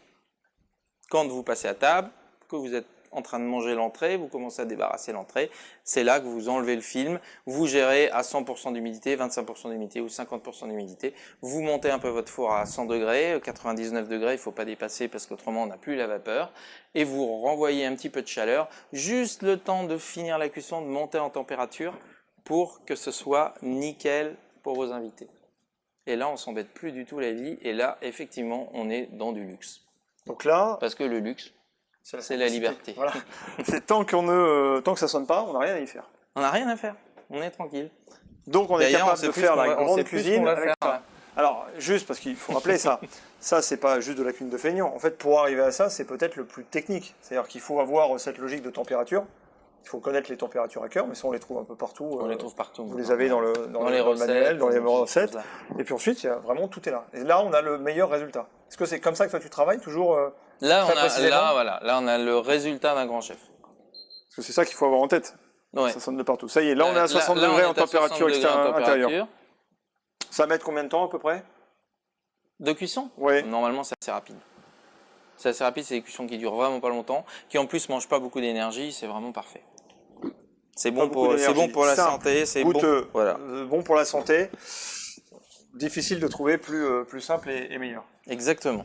quand vous passez à table, que vous êtes en train de manger l'entrée, vous commencez à débarrasser l'entrée, c'est là que vous enlevez le film, vous gérez à 100% d'humidité, 25% d'humidité ou 50% d'humidité, vous montez un peu votre four à 100 degrés, 99 degrés, il ne faut pas dépasser parce qu'autrement on n'a plus la vapeur, et vous renvoyez un petit peu de chaleur, juste le temps de finir la cuisson, de monter en température pour que ce soit nickel pour vos invités. Et là on s'embête plus du tout la vie, et là effectivement on est dans du luxe.
Donc là,
parce que le luxe, c'est la liberté.
Voilà. C'est tant que ça sonne pas, on n'a rien à y faire.
On n'a rien à faire, on est tranquille.
Donc on est capable de faire la grande cuisine avec ça. Alors juste parce qu'il faut rappeler ça, c'est pas juste de la cuisine de feignant. En fait, pour arriver à ça, c'est peut-être le plus technique. C'est-à-dire qu'il faut avoir cette logique de température. Il faut connaître les températures à cœur, mais ça on les trouve un peu partout.
On les trouve partout.
Vous les avez dans les recettes, manuel, dans les recettes. Et puis ensuite, vraiment tout est là. Et là, on a le meilleur résultat. Est-ce que c'est comme ça que toi tu travailles toujours?
Là, on a le résultat d'un grand chef.
Parce que c'est ça qu'il faut avoir en tête.
Ouais.
Ça sonne de partout. Ça y est, là on est à 60 degrés en température intérieure. Ça va mettre combien de temps à peu près?
De cuisson?
Oui.
Normalement, c'est assez rapide. C'est assez rapide, c'est des cuissons qui durent vraiment pas longtemps, qui en plus mangent pas beaucoup d'énergie, c'est vraiment parfait. C'est bon pour la santé, c'est bon.
Voilà. Bon pour la santé. Difficile de trouver plus simple et meilleur.
Exactement.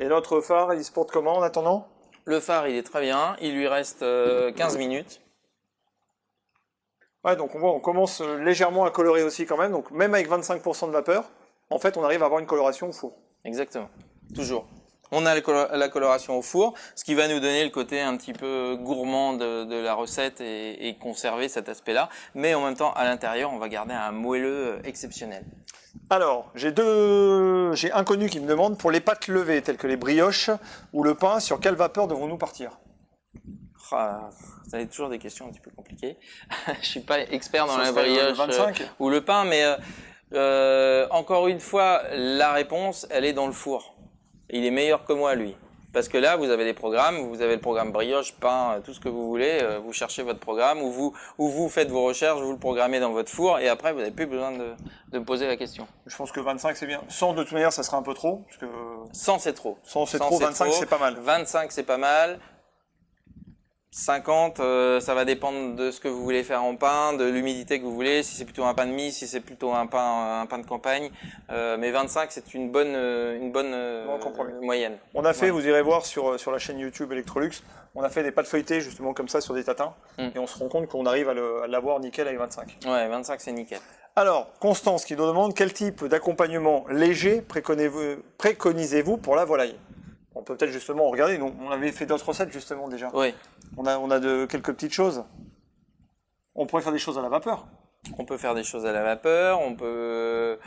Et notre phare, il se porte comment en attendant?
Le phare, il est très bien. Il lui reste 15 minutes.
Ouais, donc on commence légèrement à colorer aussi quand même. Donc même avec 25% de vapeur, en fait, on arrive à avoir une coloration au four.
Exactement. Toujours. On a la coloration au four, ce qui va nous donner le côté un petit peu gourmand de la recette et conserver cet aspect-là. Mais en même temps, à l'intérieur, on va garder un moelleux exceptionnel. Alors, j'ai un connu qui me demande, pour les pâtes levées, telles que les brioches ou le pain, sur quelle vapeur devons-nous partir? Vous avez toujours des questions un petit peu compliquées. Je suis pas expert dans la brioche ou le pain, mais encore une fois, la réponse, elle est dans le four. Il est meilleur que moi, lui. Parce que là, vous avez des programmes, vous avez le programme brioche, pain, tout ce que vous voulez, vous cherchez votre programme, ou vous faites vos recherches, vous le programmez dans votre four, et après, vous n'avez plus besoin de me poser la question.
Je pense que 25, c'est bien. 100, de toute manière, ça sera un peu trop. Parce que...
100, c'est trop.
100, c'est trop, 25, c'est pas mal.
25, c'est pas mal. 50, ça va dépendre de ce que vous voulez faire en pain, de l'humidité que vous voulez, si c'est plutôt un pain de mie, si c'est plutôt un pain de campagne. Mais 25, c'est une bonne moyenne.
On a fait, vous irez voir sur la chaîne YouTube Electrolux, on a fait des pâtes feuilletées justement comme ça sur des tatins. Et on se rend compte qu'on arrive à l'avoir nickel avec 25.
Ouais, 25, c'est nickel.
Alors, Constance qui nous demande quel type d'accompagnement léger préconisez-vous pour la volaille? On peut peut-être justement regarder, on avait fait d'autres recettes justement déjà.
Oui.
On a quelques petites choses. On pourrait faire des choses à la vapeur.
On peut faire des choses à la vapeur, on peut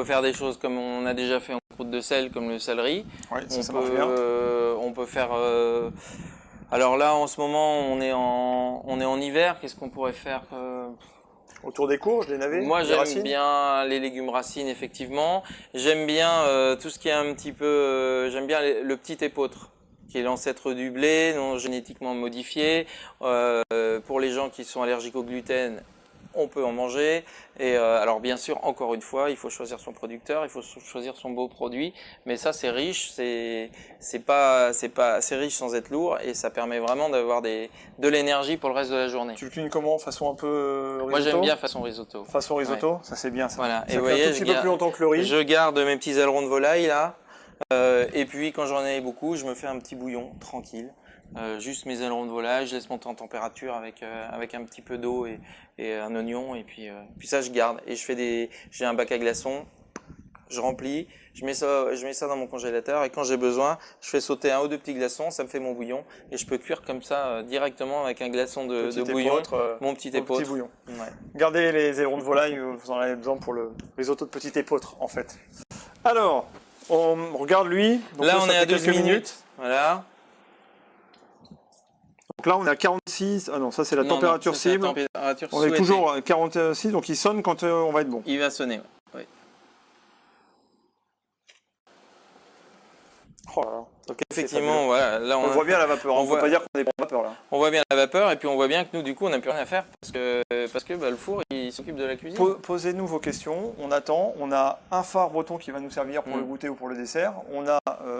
faire des choses comme on a déjà fait en croûte de sel, comme le céleri.
Oui, ça marche bien.
On peut faire... alors là, en ce moment, on est en hiver, qu'est-ce qu'on pourrait faire
Autour des courges, des navets?
Moi, j'aime bien les légumes racines, effectivement. J'aime bien tout ce qui est un petit peu... j'aime bien le petit épeautre, qui est l'ancêtre du blé, non génétiquement modifié. Pour les gens qui sont allergiques au gluten, on peut en manger. Et alors bien sûr, encore une fois, il faut choisir son producteur, il faut choisir son beau produit. Mais ça, c'est riche, c'est riche sans être lourd, et ça permet vraiment d'avoir de l'énergie pour le reste de la journée.
Tu le cuisines comment? Façon un peu risotto?
Moi, j'aime bien façon risotto.
Façon risotto, ouais. Ça c'est bien ça.
Voilà.
Ça et vous voyez, un tout petit peu plus longtemps que le riz.
Je garde mes petits ailerons de volaille là. Et puis quand j'en ai beaucoup, je me fais un petit bouillon tranquille. Juste mes ailerons de volaille, je laisse monter en température avec un petit peu d'eau et un oignon, et puis ça je garde. Et j'ai un bac à glaçons, je remplis, je mets ça dans mon congélateur, et quand j'ai besoin, je fais sauter 1 ou 2 petits glaçons, ça me fait mon bouillon, et je peux cuire comme ça directement avec un glaçon de bouillon, mon petit épeautre.
Petit bouillon. Ouais. Gardez les ailerons de volaille, vous en avez besoin pour le risotto de petit épeautre en fait. Alors, on regarde lui. Donc
là on est à 12 minutes. Voilà.
Donc là, on est à 46. Ah non, ça c'est la
Non,
température
ça, c'est la
cible.
température
On est
souhaitée.
toujours à 46, donc il sonne quand on va être bon.
Il va sonner, ouais.
Oh là là.
Donc
C'est
effectivement,
fabuleux.
voilà, là
On voit bien la vapeur. On
voit-
ne peut pas dire qu'on est pas en vapeur là.
on voit bien la vapeur et puis on voit bien que nous du coup on n'a plus rien à faire parce que le four il s'occupe de la cuisine.
Posez-nous vos questions. On attend. On a un phare breton qui va nous servir pour le goûter ou pour le dessert. On a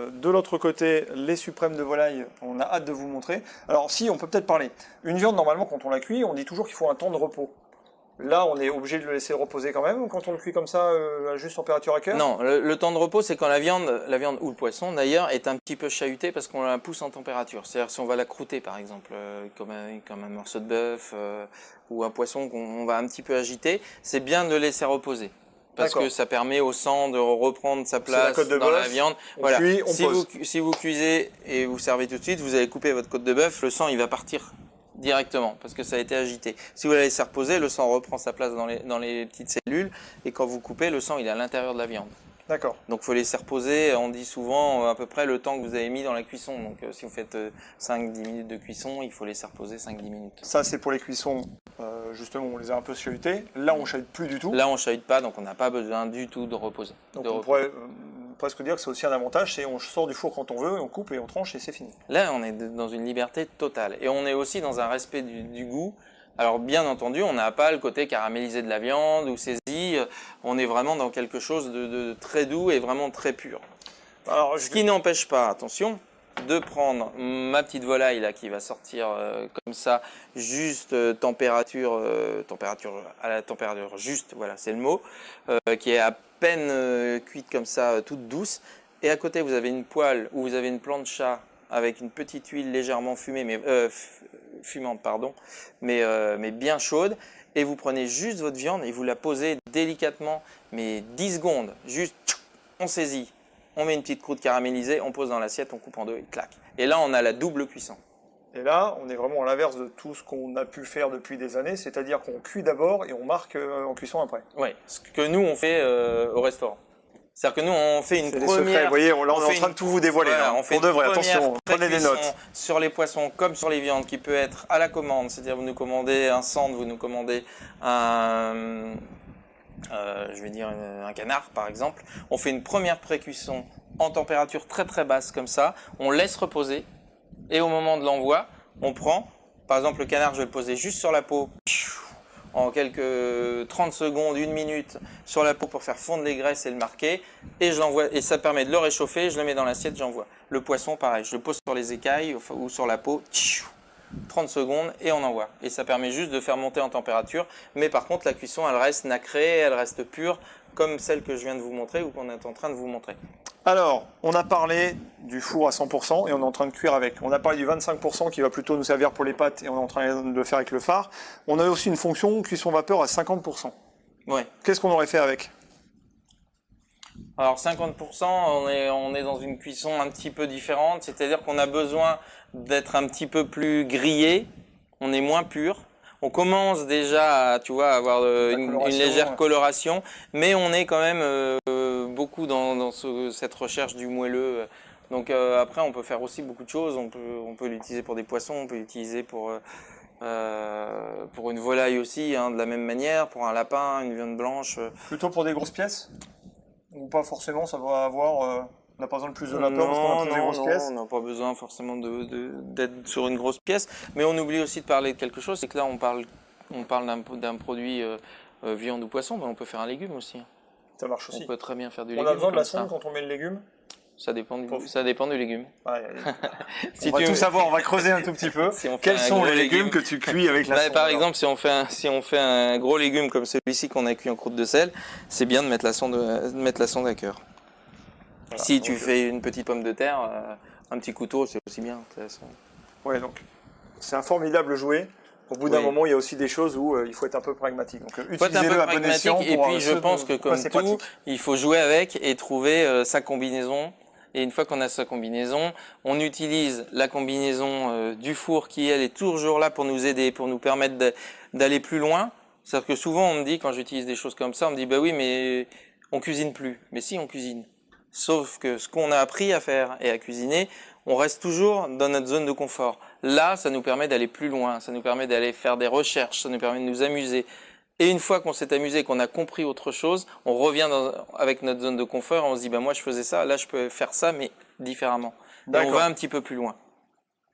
de l'autre côté les suprêmes de volaille. On a hâte de vous montrer. Alors si, on peut peut-être parler. Une viande, normalement, quand on la cuit, on dit toujours qu'il faut un temps de repos. Là, on est obligé de le laisser reposer quand même quand on le cuit comme ça, à juste température à cœur.
Non, le temps de repos, c'est quand la viande ou le poisson d'ailleurs, est un petit peu chahuté parce qu'on la pousse en température. C'est-à-dire si on va la croûter par exemple, comme un morceau de bœuf ou un poisson qu'on va un petit peu agiter, c'est bien de le laisser reposer. Parce que ça permet au sang de reprendre sa place dans la viande. Voilà.
Cuit, on pose.
Si vous cuisez et vous servez tout de suite, vous allez couper votre côte de bœuf, le sang il va partir directement parce que ça a été agité. Si vous la laissez reposer, le sang reprend sa place dans les petites cellules et quand vous coupez, le sang il est à l'intérieur de la viande.
D'accord.
Donc il faut laisser reposer, on dit souvent à peu près le temps que vous avez mis dans la cuisson. Donc si vous faites 5-10 minutes de cuisson, il faut laisser reposer 5-10 minutes.
Ça c'est pour les cuissons, justement on les a un peu chahutés. Là on chahute plus du tout.
Là on chahute pas, donc on n'a pas besoin du tout de reposer.
Donc on pourrait presque dire que c'est aussi un avantage, c'est on sort du four quand on veut, on coupe et on tranche et c'est fini.
Là on est dans une liberté totale et on est aussi dans un respect du goût. Alors bien entendu, on n'a pas le côté caramélisé de la viande ou saisi, on est vraiment dans quelque chose de très doux et vraiment très pur. Alors, ce qui n'empêche pas, attention, de prendre ma petite volaille là qui va sortir comme ça, juste température à la température juste, voilà c'est le mot, qui est à peine cuite comme ça, toute douce. Et à côté vous avez une poêle ou vous avez une plancha avec une petite huile légèrement fumée, mais fumante pardon, mais bien chaude. Et vous prenez juste votre viande et vous la posez délicatement, mais 10 secondes, juste on saisit. On met une petite croûte caramélisée, on pose dans l'assiette, on coupe en deux et clac. Et là, on a la double cuisson.
Et là, on est vraiment à l'inverse de tout ce qu'on a pu faire depuis des années, c'est-à-dire qu'on cuit d'abord et on marque en cuisson après.
Oui, ce que nous, on fait au restaurant. C'est-à-dire que nous, on fait une première...
Secrets. Vous voyez, là, on est en train de tout vous dévoiler.
Voilà,
là.
on fait
pour de vrai,
une
attention, prenez des notes.
Sur les poissons comme sur les viandes, qui peut être à la commande. C'est-à-dire, vous nous commandez un sandre, vous nous commandez un... un canard par exemple, on fait une première pré-cuisson en température très très basse comme ça, on laisse reposer et au moment de l'envoi, on prend, par exemple le canard je vais le poser juste sur la peau, en quelques 30 secondes, 1 minute sur la peau pour faire fondre les graisses et le marquer et je l'envoie et ça permet de le réchauffer, je le mets dans l'assiette, j'envoie. Le poisson pareil, je le pose sur les écailles ou sur la peau, 30 secondes et on envoie. Et ça permet juste de faire monter en température. Mais par contre, la cuisson, elle reste nacrée, elle reste pure, comme celle que je viens de vous montrer ou qu'on est en train de vous montrer.
Alors, on a parlé du four à 100% et on est en train de cuire avec. On a parlé du 25% qui va plutôt nous servir pour les pâtes et on est en train de le faire avec le phare. On a aussi une fonction cuisson vapeur à 50%.
Ouais.
Qu'est-ce qu'on aurait fait avec ?
Alors 50%, on est dans une cuisson un petit peu différente, c'est-à-dire qu'on a besoin d'être un petit peu plus grillé, on est moins pur. On commence déjà à, tu vois, avoir une légère coloration, mais on est quand même beaucoup dans cette recherche du moelleux. Donc après, on peut faire aussi beaucoup de choses. On peut l'utiliser pour des poissons, on peut l'utiliser pour une volaille aussi, hein, de la même manière, pour un lapin, une viande blanche.
Plutôt pour des grosses pièces ? Ou pas forcément, ça va avoir... on n'a pas besoin de plus de vapeur parce qu'on a plus des grosses pièces.
On n'a pas besoin forcément d'être sur une grosse pièce. Mais on oublie aussi de parler de quelque chose, c'est que là on parle d'un produit viande ou poisson, mais on peut faire un légume aussi.
Ça marche aussi.
On peut très bien faire du légume.
On a besoin de la sonde quand on met le légume ?
Ça dépend du légume.
Ouais, si on va tout savoir, on va creuser un tout petit peu. Quels sont les légumes que tu cuis avec la sonde ?
Par exemple, si on fait un gros légume comme celui-ci qu'on a cuit en croûte de sel, c'est bien de mettre la sonde à cœur. Voilà, si tu fais une petite pomme de terre, un petit couteau, c'est aussi bien.
Ouais, donc c'est un formidable jouet. Au bout d'un moment, il y a aussi des choses où il faut être un peu pragmatique. Donc utilisez-le à bon escient.
Et puis je pense que comme tout, il faut jouer avec et trouver sa combinaison. Et une fois qu'on a sa combinaison, on utilise la combinaison du four qui, elle, est toujours là pour nous aider, pour nous permettre d'aller plus loin. C'est-à-dire que souvent, on me dit, quand j'utilise des choses comme ça, on me dit, bah oui, mais on cuisine plus. Mais si, on cuisine. Sauf que ce qu'on a appris à faire et à cuisiner, on reste toujours dans notre zone de confort. Là, ça nous permet d'aller plus loin, ça nous permet d'aller faire des recherches, ça nous permet de nous amuser. Et une fois qu'on s'est amusé, qu'on a compris autre chose, on revient avec notre zone de confort et on se dit, bah moi je faisais ça, là je peux faire ça, mais différemment. Et on va un petit peu plus loin.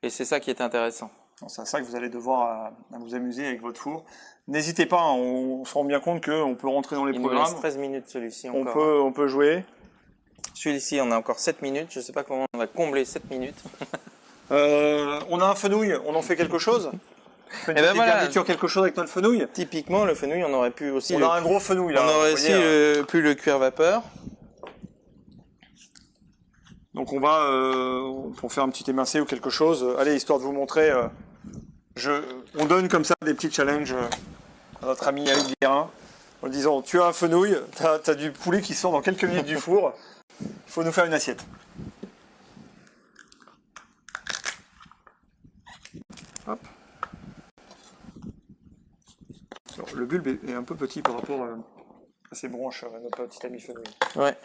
Et c'est ça qui est intéressant.
C'est ça que vous allez devoir vous amuser avec votre four. N'hésitez pas, hein, on se rend bien compte qu'on peut rentrer dans les programmes.
Il nous reste 13 minutes celui-ci encore.
On peut jouer.
Celui-ci, on a encore 7 minutes. Je ne sais pas comment on va combler 7 minutes.
On a un fenouil, on en fait quelque chose.
Et ben voilà.
Garniture quelque chose avec notre fenouil.
Typiquement, le fenouil, on aurait pu aussi.
On a un gros fenouil là.
On aurait aussi pu le cuire vapeur.
Donc on va, pour faire un petit émincé ou quelque chose, allez, histoire de vous montrer, on donne comme ça des petits challenges à notre ami Yannick Guérin, en lui disant, tu as un fenouil, tu as du poulet qui sort dans quelques minutes du four, il faut nous faire une assiette. Hop. Alors, le bulbe est un peu petit par rapport à ses branches, notre petit ami fenouil.
Ouais.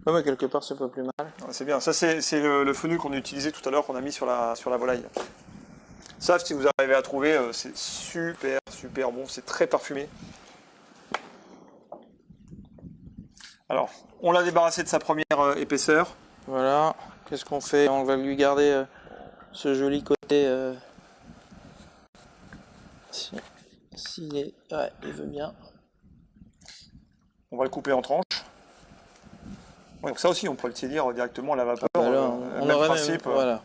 Ouais, mais quelque part, c'est pas plus mal.
Ouais, c'est bien. Ça, c'est le fenouil qu'on a utilisé tout à l'heure, qu'on a mis sur la volaille. Ça, si vous arrivez à trouver, c'est super, super bon. C'est très parfumé. Alors, on l'a débarrassé de sa première épaisseur.
Voilà. Qu'est-ce qu'on fait? On va lui garder ce joli côté. Ouais, il veut bien.
On va le couper en tranches. Ouais, donc ça aussi, on pourrait le tirer directement à la vapeur.
On aurait principe, voilà,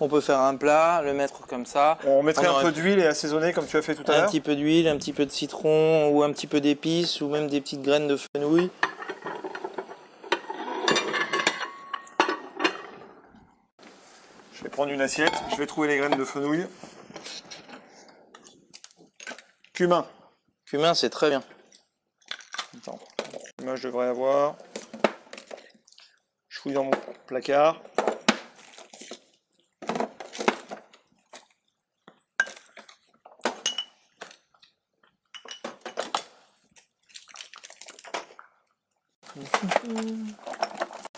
on peut faire un plat, le mettre comme ça.
On mettrait un peu d'huile et assaisonner comme tu as fait tout à l'heure.
Un petit peu d'huile, un petit peu de citron ou un petit peu d'épices ou même des petites graines de fenouil.
Je vais prendre une assiette, je vais trouver les graines de fenouil. Cumin.
Cumin, c'est très bien.
Attends, cumin, je devrais avoir. Je fouille dans mon placard.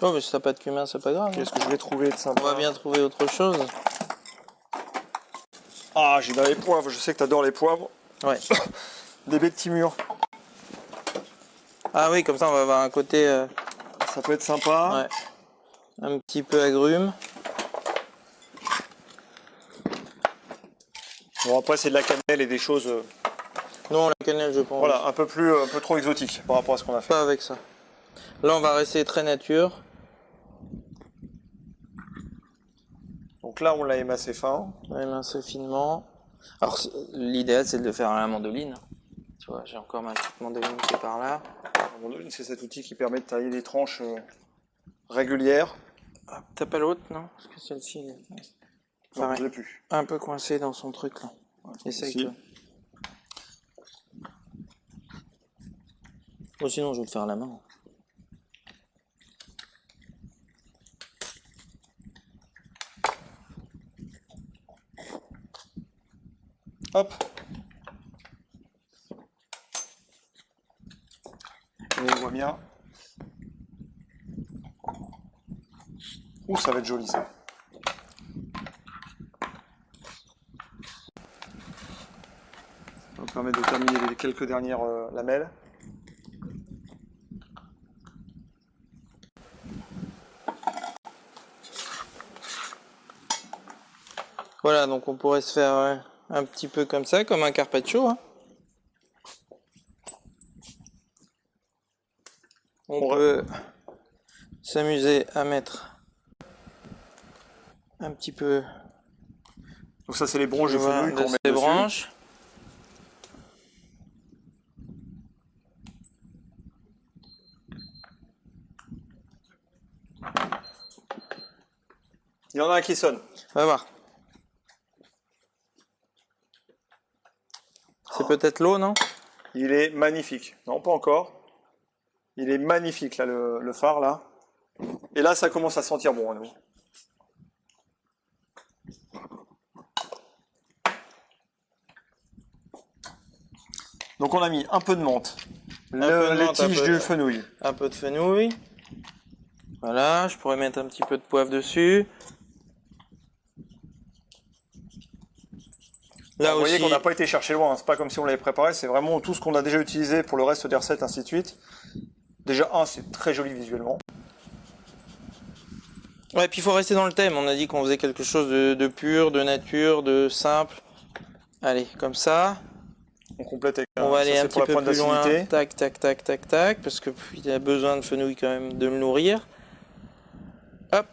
Oh, mais si t'as pas de cumin, c'est pas grave.
Qu'est-ce que je vais trouver de sympa?
On va bien trouver autre chose.
Ah, j'ai dans les poivres, je sais que tu adores les poivres.
Ouais.
Des baies de timur.
Ah oui, comme ça on va avoir un côté...
Ça peut être sympa.
Ouais. Un petit peu agrumes.
Bon, après c'est de la cannelle et des choses...
Non, la cannelle, je pense.
Voilà, un peu trop exotique par rapport à ce qu'on a fait.
Pas avec ça. Là, on va rester très nature.
Donc là, on l'a émincé fin.
On va émincer finement. Alors, l'idéal, c'est de le faire à la mandoline. Tu vois, j'ai encore ma petite mandoline qui est par là.
La mandoline, c'est cet outil qui permet de tailler des tranches régulières.
Ah, t'as pas l'autre, non? Parce que celle-ci, elle est...
Non, je l'ai plus.
Un peu coincée dans son truc, là.
Ouais,
essaye, toi. Ou sinon, je vais le faire à la main.
Hop. On voit bien. Ouh, ça va être joli ça. Ça va permettre de terminer les quelques dernières lamelles.
Voilà, donc on pourrait se faire un petit peu comme ça, comme un carpaccio. Hein. On peut s'amuser à mettre un petit peu.
Donc ça c'est les branches de fenouil qu'on met
les
dessus.
branches.
Il y en a un qui sonne.
On va voir. C'est peut-être l'eau, non?
Il est magnifique. Non, pas encore. Il est magnifique là, le phare là. Et là, ça commence à sentir bon à nous. Donc on a mis un peu de menthe, les tiges du fenouil.
Un peu de fenouil. Voilà, je pourrais mettre un petit peu de poivre dessus. Là
vous voyez
aussi,
qu'on n'a pas été chercher loin, hein. C'est pas comme si on l'avait préparé, c'est vraiment tout ce qu'on a déjà utilisé pour le reste des recettes, ainsi de suite. Déjà, c'est très joli visuellement.
ouais, puis il faut rester dans le thème. On a dit qu'on faisait quelque chose de pur, de nature, de simple. Allez, comme ça.
On complète avec
On va aller
ça,
un
c'est
petit
pour la
peu
pointe
plus loin.
d'acidité.
Tac, tac, tac, tac, tac. Parce que il a besoin de fenouil quand même de le nourrir. Hop.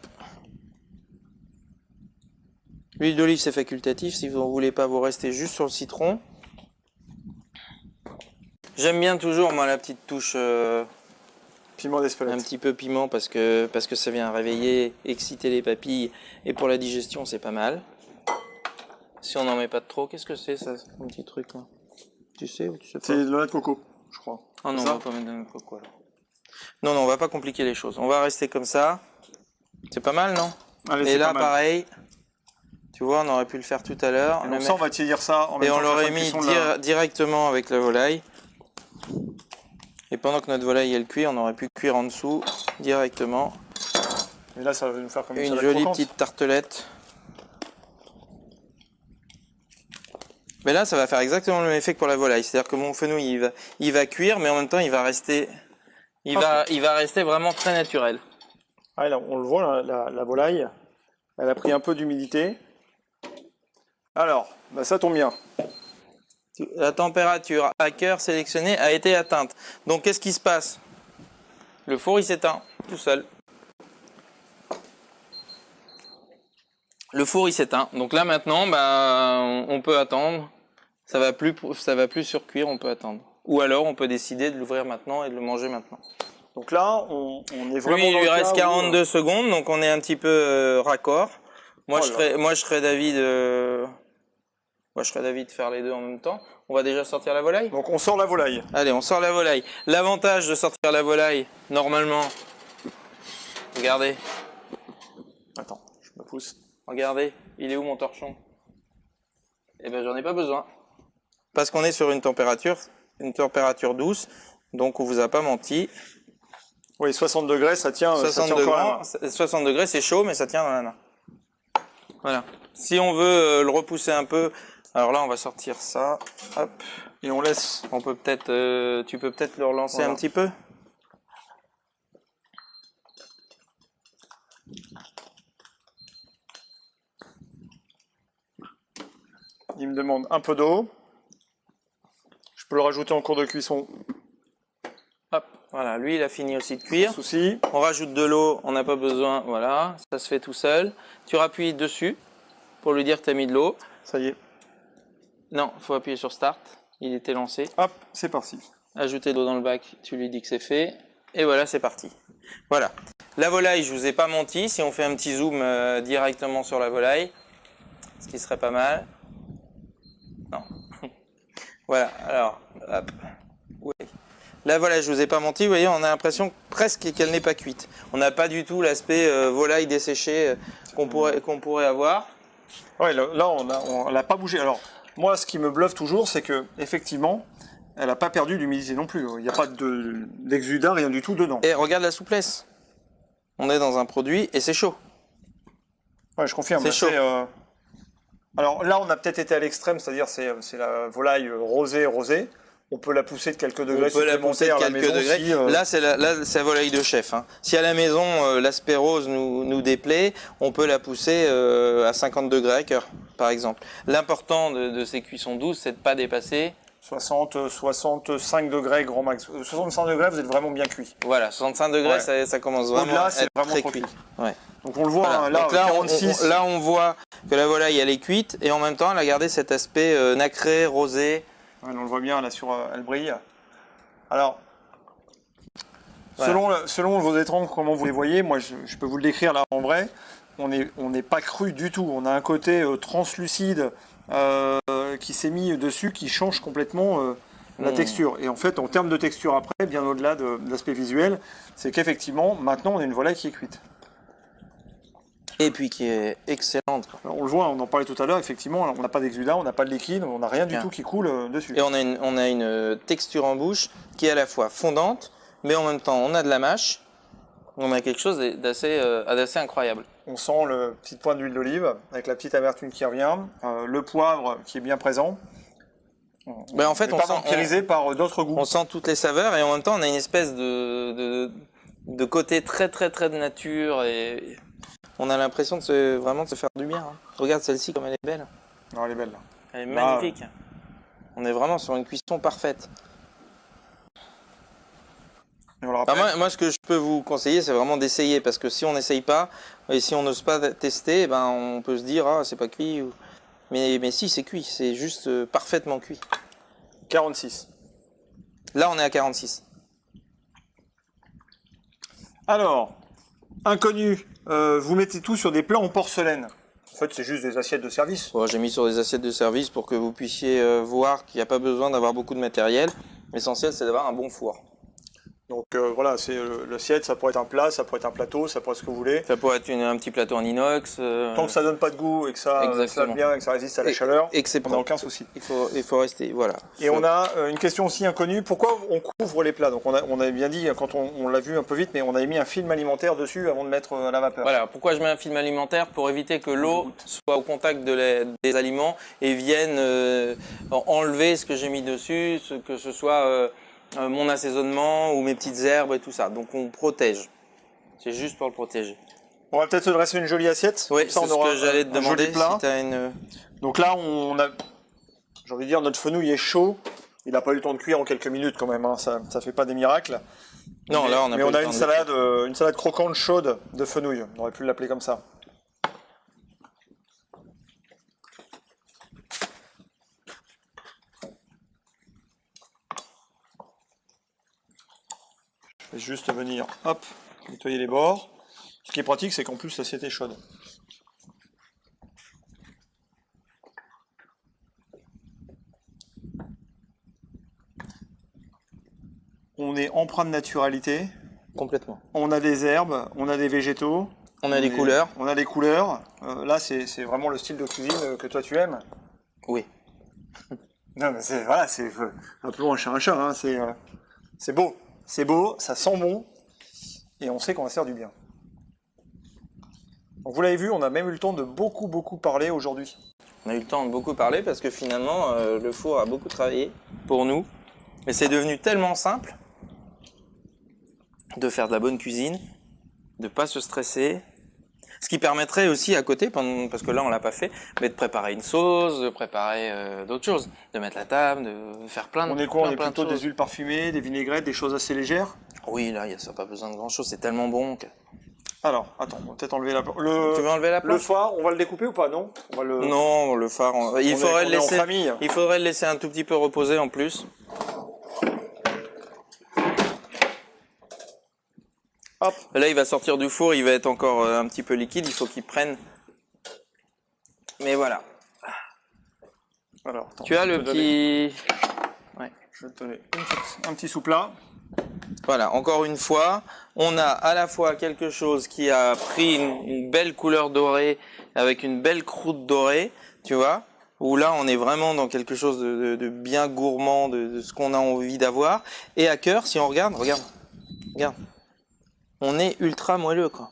L'huile d'olive, c'est facultatif. Si vous ne voulez pas, vous restez juste sur le citron. J'aime bien toujours, moi, la petite touche...
Piment d'Espelette.
un petit peu piment parce que ça vient réveiller, exciter les papilles et pour la digestion c'est pas mal. Si on n'en met pas de trop, qu'est-ce que c'est ça, un petit truc là? Tu sais ou tu sais pas?
C'est de la noix de coco, je crois.
Ah non, on
ça
va pas mettre de coco alors. Non, on va pas compliquer les choses. On va rester comme ça. C'est pas mal, non?
Allez,
et
c'est
là,
pas mal.
pareil. Tu vois, on aurait pu le faire tout à l'heure.
Et donc ça, on va tiédir ça en même
Et
temps
on
que la
l'aurait
fin de
mis
cuisson de la-
directement avec la volaille. Et pendant que notre volaille elle cuit, on aurait pu cuire en dessous directement.
Et là, ça va nous faire comme
Une
salade
jolie
croquante.
petite tartelette. Mais là, ça va faire exactement le même effet que pour la volaille. C'est-à-dire que mon fenouil, il va cuire, mais en même temps, il va rester, il va rester vraiment très naturel.
Ah, là, on le voit, la volaille, elle a pris un peu d'humidité. Alors, bah, ça tombe bien.
La température à cœur sélectionnée a été atteinte. Donc, qu'est-ce qui se passe? Le four, il s'éteint tout seul. Le four, il s'éteint. Donc là, maintenant, bah, on peut attendre. Ça va plus surcuire, on peut attendre. Ou alors, on peut décider de l'ouvrir maintenant et de le manger maintenant.
Donc là, on est vraiment
Lui, il
dans
lui
le
reste
cas où,
42 secondes, donc on est un petit peu raccord. Moi,
Oh là
je serais d'avis de faire les deux en même temps. On va déjà sortir la volaille.
Donc on sort la volaille.
Allez, on sort la volaille. L'avantage de sortir la volaille, normalement, regardez,
Attends, je me pousse.
regardez, il est où mon torchon? Eh ben, j'en ai pas besoin. Parce qu'on est sur une température douce, donc on vous a pas menti.
Oui, 60 degrés, ça tient, ça
60
tient encore la main.
degrés, 60 degrés, c'est chaud, mais ça tient dans la main. Voilà. Si on veut le repousser un peu, alors là, on va sortir ça. Hop.
Et on laisse.
On peut peut-être, tu peux peut-être le relancer
Voilà.
un petit peu.
Il me demande un peu d'eau. Je peux le rajouter en cours de cuisson.
Hop. Voilà. Lui, il a fini aussi de cuire.
Pas de souci.
On rajoute de l'eau, on n'a pas besoin. Voilà. Ça se fait tout seul. Tu rappuies dessus pour lui dire que tu as mis de l'eau.
Ça y est.
Non, il faut appuyer sur Start. Il était lancé.
Hop, c'est parti.
Ajouter de l'eau dans le bac, tu lui dis que c'est fait. Et voilà, c'est parti. Voilà. La volaille, je vous ai pas menti. Si on fait un petit zoom directement sur la volaille, ce qui serait pas mal. Non. Voilà, alors, hop. Oui. La volaille, je vous ai pas menti. Vous voyez, on a l'impression presque qu'elle n'est pas cuite. On n'a pas du tout l'aspect volaille desséchée qu'on pourrait avoir.
Ouais, là, on l'a pas bougé. Alors, moi, ce qui me bluffe toujours, c'est que effectivement, elle n'a pas perdu d'humidité non plus. Il n'y a pas d'exudat, rien du tout dedans.
Et regarde la souplesse. On est dans un produit et c'est chaud.
Ouais, je confirme.
C'est chaud.
Alors là, on a peut-être été à l'extrême, c'est-à-dire c'est la volaille rosée. On peut la pousser de quelques degrés
On peut la pousser de
supplémentaires à la
quelques
maison
degrés.
si,
Là, c'est la volaille de chef. Hein. Si à la maison, l'aspect rose nous déplaît, on peut la pousser à 50 degrés à cœur, par exemple. L'important de ces cuissons douces, c'est de ne pas dépasser
65 degrés grand max. 65 degrés, vous êtes vraiment bien cuit.
Voilà, 65 degrés,
Ouais.
ça commence vraiment
Au-delà,
à
c'est
être
vraiment
très
trop
cuit.
cuit.
Ouais.
Donc on le voit,
Voilà.
hein, là,
Donc là,
46.
là, on voit que la volaille, elle est cuite et en même temps, elle a gardé cet aspect nacré, rosé.
Ouais, on le voit bien, là, elle brille. Alors,
Voilà.
selon vos étrennes, comment vous les voyez, moi, je peux vous le décrire là en vrai. On n'est pas cru du tout. On a un côté translucide qui s'est mis dessus, qui change complètement la texture. Et en fait, en termes de texture après, bien au-delà de l'aspect visuel, c'est qu'effectivement, maintenant, on a une volaille qui est cuite.
Et puis qui est excellente. Quoi.
Alors, on le voit, on en parlait tout à l'heure, effectivement, on n'a pas d'exudat, on n'a pas de liquide, on n'a rien du
Bien.
tout qui coule dessus.
Et on a une texture en bouche qui est à la fois fondante, mais en même temps, on a de la mâche. On a quelque chose d'assez incroyable.
On sent le petit point d'huile d'olive avec la petite amertume qui revient, le poivre qui est bien présent.
Ben en fait,
on pas vampirisé par d'autres goûts.
On sent toutes les saveurs et en même temps, on a une espèce de côté très de nature et on a l'impression vraiment de se faire du bien. Hein. Regarde celle-ci comme elle est belle.
Non, elle est belle. Là.
Elle est magnifique. On est vraiment sur une cuisson parfaite. Alors moi, ce que je peux vous conseiller, c'est vraiment d'essayer parce que si on n'essaye pas et si on n'ose pas tester, ben on peut se dire ah c'est pas cuit. Mais si c'est cuit, c'est juste parfaitement cuit.
46.
Là, on est à 46.
Alors, inconnu, vous mettez tout sur des plats en porcelaine. En fait, c'est juste des assiettes de service.
Bon, j'ai mis sur des assiettes de service pour que vous puissiez voir qu'il n'y a pas besoin d'avoir beaucoup de matériel. L'essentiel, c'est d'avoir un bon four.
Donc voilà, c'est l'assiette, ça pourrait être un plat, ça pourrait être un plateau, ça pourrait être ce que vous voulez.
Ça pourrait être un petit plateau en inox.
Tant que ça donne pas de goût et que ça va bien et que ça résiste à la chaleur,
et que c'est
on n'a aucun souci.
Il faut rester, voilà.
Et on a une question aussi inconnue, pourquoi on couvre les plats? Donc on avait bien dit, quand on l'a vu un peu vite, mais on avait mis un film alimentaire dessus avant de mettre à la vapeur.
Voilà, pourquoi je mets un film alimentaire? Pour éviter que l'eau soit au contact des aliments et vienne enlever ce que j'ai mis dessus, que ce soit mon assaisonnement ou mes petites herbes et tout ça. Donc on protège. C'est juste pour le protéger.
On va peut-être se dresser une jolie assiette.
Oui, c'est ce que j'allais te demander. Si t'as une...
Donc là, j'ai envie de dire, notre fenouil est chaud. Il n'a pas eu le temps de cuire en quelques minutes quand même. Hein. Ça fait pas des miracles.
Non, là, on a.
Mais on a une salade croquante chaude de fenouil. On aurait pu l'appeler comme ça. Je vais juste venir, hop, nettoyer les bords. Ce qui est pratique, c'est qu'en plus l'assiette est chaude. On est empreint de naturalité.
Complètement.
On a des herbes, on a des végétaux.
On a des couleurs.
On a des couleurs. Là, c'est vraiment le style de cuisine que toi tu aimes.
Oui.
Non, mais c'est appelons un chat un chat. Hein, c'est beau. C'est beau, ça sent bon. Et on sait qu'on va se faire du bien. Donc vous l'avez vu, on a même eu le temps de beaucoup parler aujourd'hui.
On a eu le temps de beaucoup parler parce que finalement, le four a beaucoup travaillé pour nous. Et c'est devenu tellement simple de faire de la bonne cuisine, de pas se stresser. Ce qui permettrait aussi à côté, parce que là on l'a pas fait, mais de préparer une sauce, de préparer d'autres choses, de mettre la table, de faire plein de choses.
On est quoi? On est plutôt des huiles parfumées, des vinaigrettes, des choses assez légères?
Oui, là ça n'a pas besoin de grand chose, c'est tellement bon.
Alors, attends, on va peut-être enlever la...
Tu veux enlever la plate?
Le phare, on va le découper ou pas? Non,
Non, le phare, il faudrait le laisser un tout petit peu reposer en plus. Hop. Là, il va sortir du four, il va être encore un petit peu liquide, il faut qu'il prenne. Mais voilà.
Alors, attends,
tu as le petit...
Ouais. Je vais te donner un petit sous-plat.
Voilà, encore une fois, on a à la fois quelque chose qui a pris une belle couleur dorée, avec une belle croûte dorée, tu vois, où là, on est vraiment dans quelque chose de bien gourmand, de ce qu'on a envie d'avoir. Et à cœur, si on regarde. On est ultra moelleux, quoi.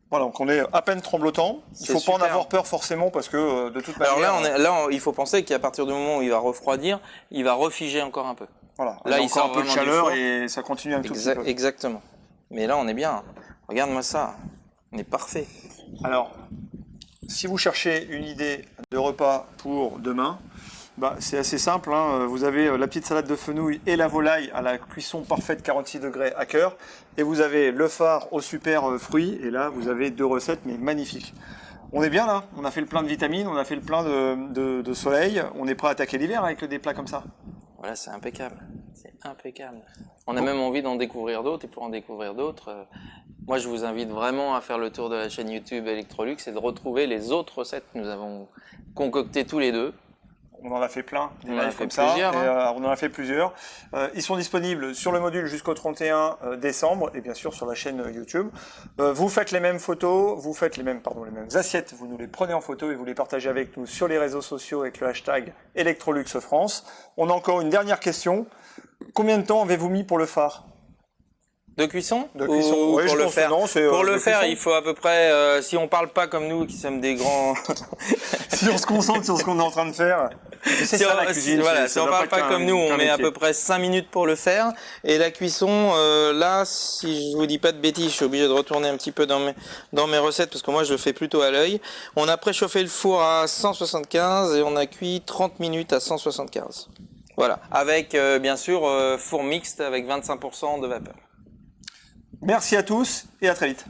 Voilà, donc on est à peine tremblotant. Il ne faut pas en avoir peur forcément parce que de toute manière...
Alors là, il faut penser qu'à partir du moment où il va refroidir, il va refiger encore un peu.
Voilà, là il sort un peu de chaleur et ça continue un tout petit peu.
Exactement. Mais là, on est bien. Regarde-moi ça. On est parfait.
Alors, si vous cherchez une idée de repas pour demain, c'est assez simple. Hein. Vous avez la petite salade de fenouil et la volaille à la cuisson parfaite 46 degrés à cœur. Et vous avez le phare aux super fruits. Et là, vous avez 2 recettes, mais magnifiques. On est bien là. On a fait le plein de vitamines, on a fait le plein de soleil. On est prêt à attaquer l'hiver avec des plats comme ça.
Voilà, c'est impeccable. C'est impeccable. On a même envie d'en découvrir d'autres. Et pour en découvrir d'autres, moi, je vous invite vraiment à faire le tour de la chaîne YouTube Electrolux et de retrouver les autres recettes que nous avons concoctées tous les deux.
On en a fait plein,
des lives comme ça,
on en a fait plusieurs. Ils sont disponibles sur le module jusqu'au 31 décembre et bien sûr sur la chaîne YouTube. Vous faites les mêmes photos, les mêmes assiettes, vous nous les prenez en photo et vous les partagez avec nous sur les réseaux sociaux avec le hashtag ElectroluxFrance. On a encore une dernière question. Combien de temps avez-vous mis pour le phare?
De cuisson?
De cuisson,
Ou
oui,
pour
je
le
pense que
faire.
non, c'est,
Pour
de
le faire,
cuisson.
il faut à peu près, si on parle pas comme nous, qui sommes des grands...
Si on se concentre sur ce qu'on est en train de faire. C'est
Si
ça
on,
la cuisine.
voilà,
ça
si on
doit
parle pas
être
comme nous, on
qu'un
met à
métier.
peu près 5 minutes pour le faire. Et la cuisson, là, si je vous dis pas de bêtises, je suis obligé de retourner un petit peu dans mes recettes parce que moi je le fais plutôt à l'œil. On a préchauffé le four à 175 et on a cuit 30 minutes à 175. Voilà, avec bien sûr four mixte avec 25% de vapeur.
Merci à tous et à très vite.